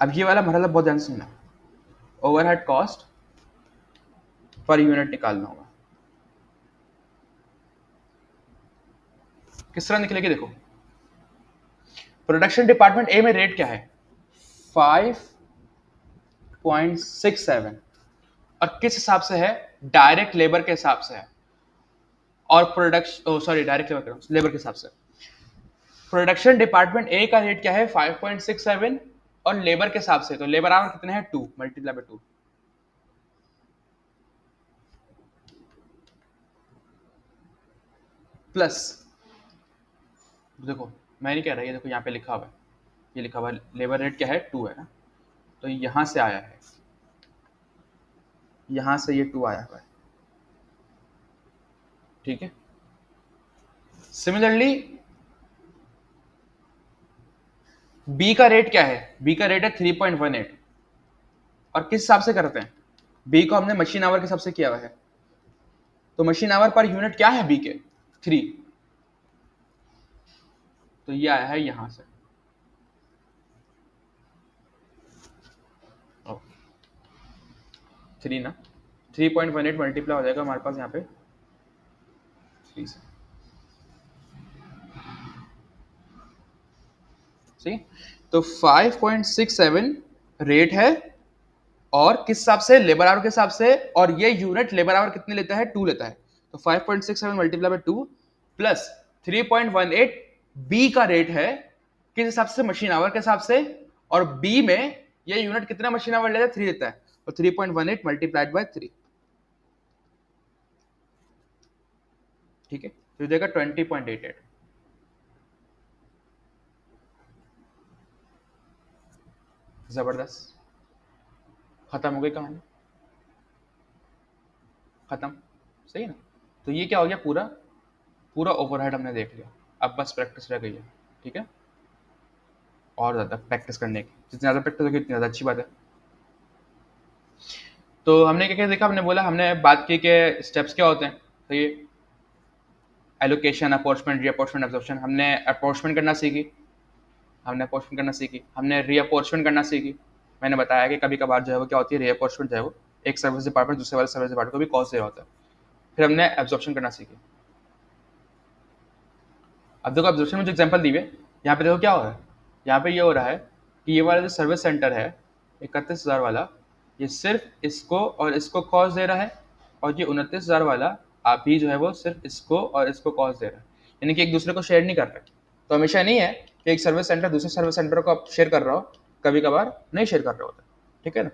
Speaker 1: अब ये वाला मरहला बहुत ध्यान से सुनना। ओवरहेड कॉस्ट पर यूनिट निकालना होगा। किस तरह निकलेगी? देखो प्रोडक्शन डिपार्टमेंट ए में रेट क्या है? 5.67। और किस हिसाब से है? डायरेक्ट लेबर के हिसाब से है। और प्रोडक्शन सॉरी डायरेक्ट लेबर के हिसाब से। प्रोडक्शन डिपार्टमेंट ए का रेट क्या है? 5.67। और लेबर के हिसाब से तो लेबर आवर कितने हैं? 2 मल्टीप्लाई बाय 2 प्लस, देखो मैं नहीं कह रहा, ये देखो यहाँ पे लिखा हुआ है, ये लिखा हुआ है लेबर रेट क्या है? 2 है ना। तो यहां से आया है, यहां से ये 2 आया हुआ है। ठीक है। सिमिलरली बी का रेट क्या है? बी का रेट है 3.18। और किस हिसाब से करते हैं? बी को हमने मशीन आवर के हिसाब से किया हुआ है। तो मशीन आवर पर यूनिट क्या है बी के? 3। तो ये आया है यहां से। 3 ना, 3.18 मल्टीप्लाई हो जाएगा हमारे पास यहाँ पे 3 से। सही। तो 5.67 रेट है, और किस हिसाब से? लेबर आवर के हिसाब से। और ये यूनिट लेबर आवर कितने लेता है? 2 लेता है। तो 5.67 मल्टीप्लाई बाय 2 प्लस 3.18 बी का रेट है, किस हिसाब से? मशीन आवर के हिसाब से। और बी में ये यूनिट कितना मशीन आवर लेता है? 3 लेता है। तो 3.18 मल्टीप्लाइड बाय 3। ठीक है, तो देगा 20.88। जबरदस्त, खत्म हो गई कहानी, खत्म। सही है ना? तो ये क्या हो गया? पूरा पूरा ओवरहेड हमने देख लिया। अब बस प्रैक्टिस रह गई है। ठीक है, और ज़्यादा प्रैक्टिस करने की, जितनी ज़्यादा प्रैक्टिस होगी उतनी ज़्यादा अच्छी बात है। तो हमने क्या क्या देखा? हमने बोला, हमने बात की कि स्टेप्स क्या होते हैं। तो ये एलोकेशन, अपॉर्चमेंट, रीअपॉर्चमेंट, एब्जॉर्प्शन। हमने अपॉर्चमेंट करना सीखी, हमने अपोर्चमेंट करना सीखी, हमने रीअपोर्चमेंट करना सीखी। मैंने बताया कि कभी कभार जो है वो क्या होती है, रीअपोर्चमेंट जो है वो एक सर्विस डिपार्टमेंट दूसरे वाले सर्विस डिपार्टमेंट को भी कॉस्ट दे रहा होता है। फिर हमने एब्जॉर्प्शन करना सीखी। अब देखो एब्जॉर्प्शन में जो एग्जांपल दी है, यहाँ पे देखो क्या हो रहा है, यहाँ पे ये हो रहा है कि ये वाला जो सर्विस सेंटर है 31,000 वाला, ये सिर्फ इसको और इसको कॉस्ट दे रहा है, और ये 29,000 वाला आप ही जो है वो सिर्फ इसको और इसको कॉस्ट दे रहा है, यानी कि एक दूसरे को शेयर नहीं कर रहे। तो हमेशा नहीं है कि एक सर्विस सेंटर दूसरे सर्विस सेंटर को आप शेयर कर रहा हो, कभी कभार नहीं शेयर कर रहे होते, ठीक है ना।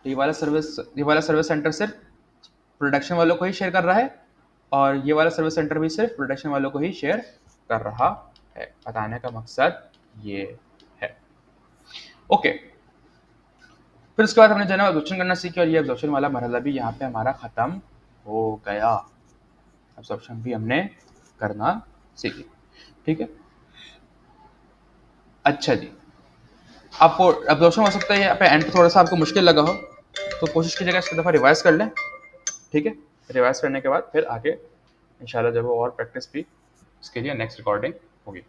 Speaker 1: तो ये वाला सर्विस सेंटर सिर्फ प्रोडक्शन वालों को ही शेयर कर रहा है, और ये वाला सर्विस सेंटर भी सिर्फ प्रोडक्शन वालों को ही शेयर कर रहा है। बताने का मकसद ये है। ओके, फिर उसके बाद हमने जनरल एब्जॉर्प्शन करना सीखी, और ये एब्जॉर्प्शन वाला मरहला भी यहाँ पे हमारा खत्म हो गया। एब्जॉर्प्शन भी हमने करना सीखी, ठीक है। अच्छा जी, आपको एब्जॉर्प्शन हो सकता है यहाँ पे एंड थोड़ा सा आपको मुश्किल लगा हो, तो कोशिश कीजिएगा इसको दफ़ा रिवाइज कर लें, ठीक है। रिवाइज करने के बाद फिर आगे इंशाल्लाह जब वो और प्रैक्टिस भी इसके लिए नेक्स्ट रिकॉर्डिंग होगी।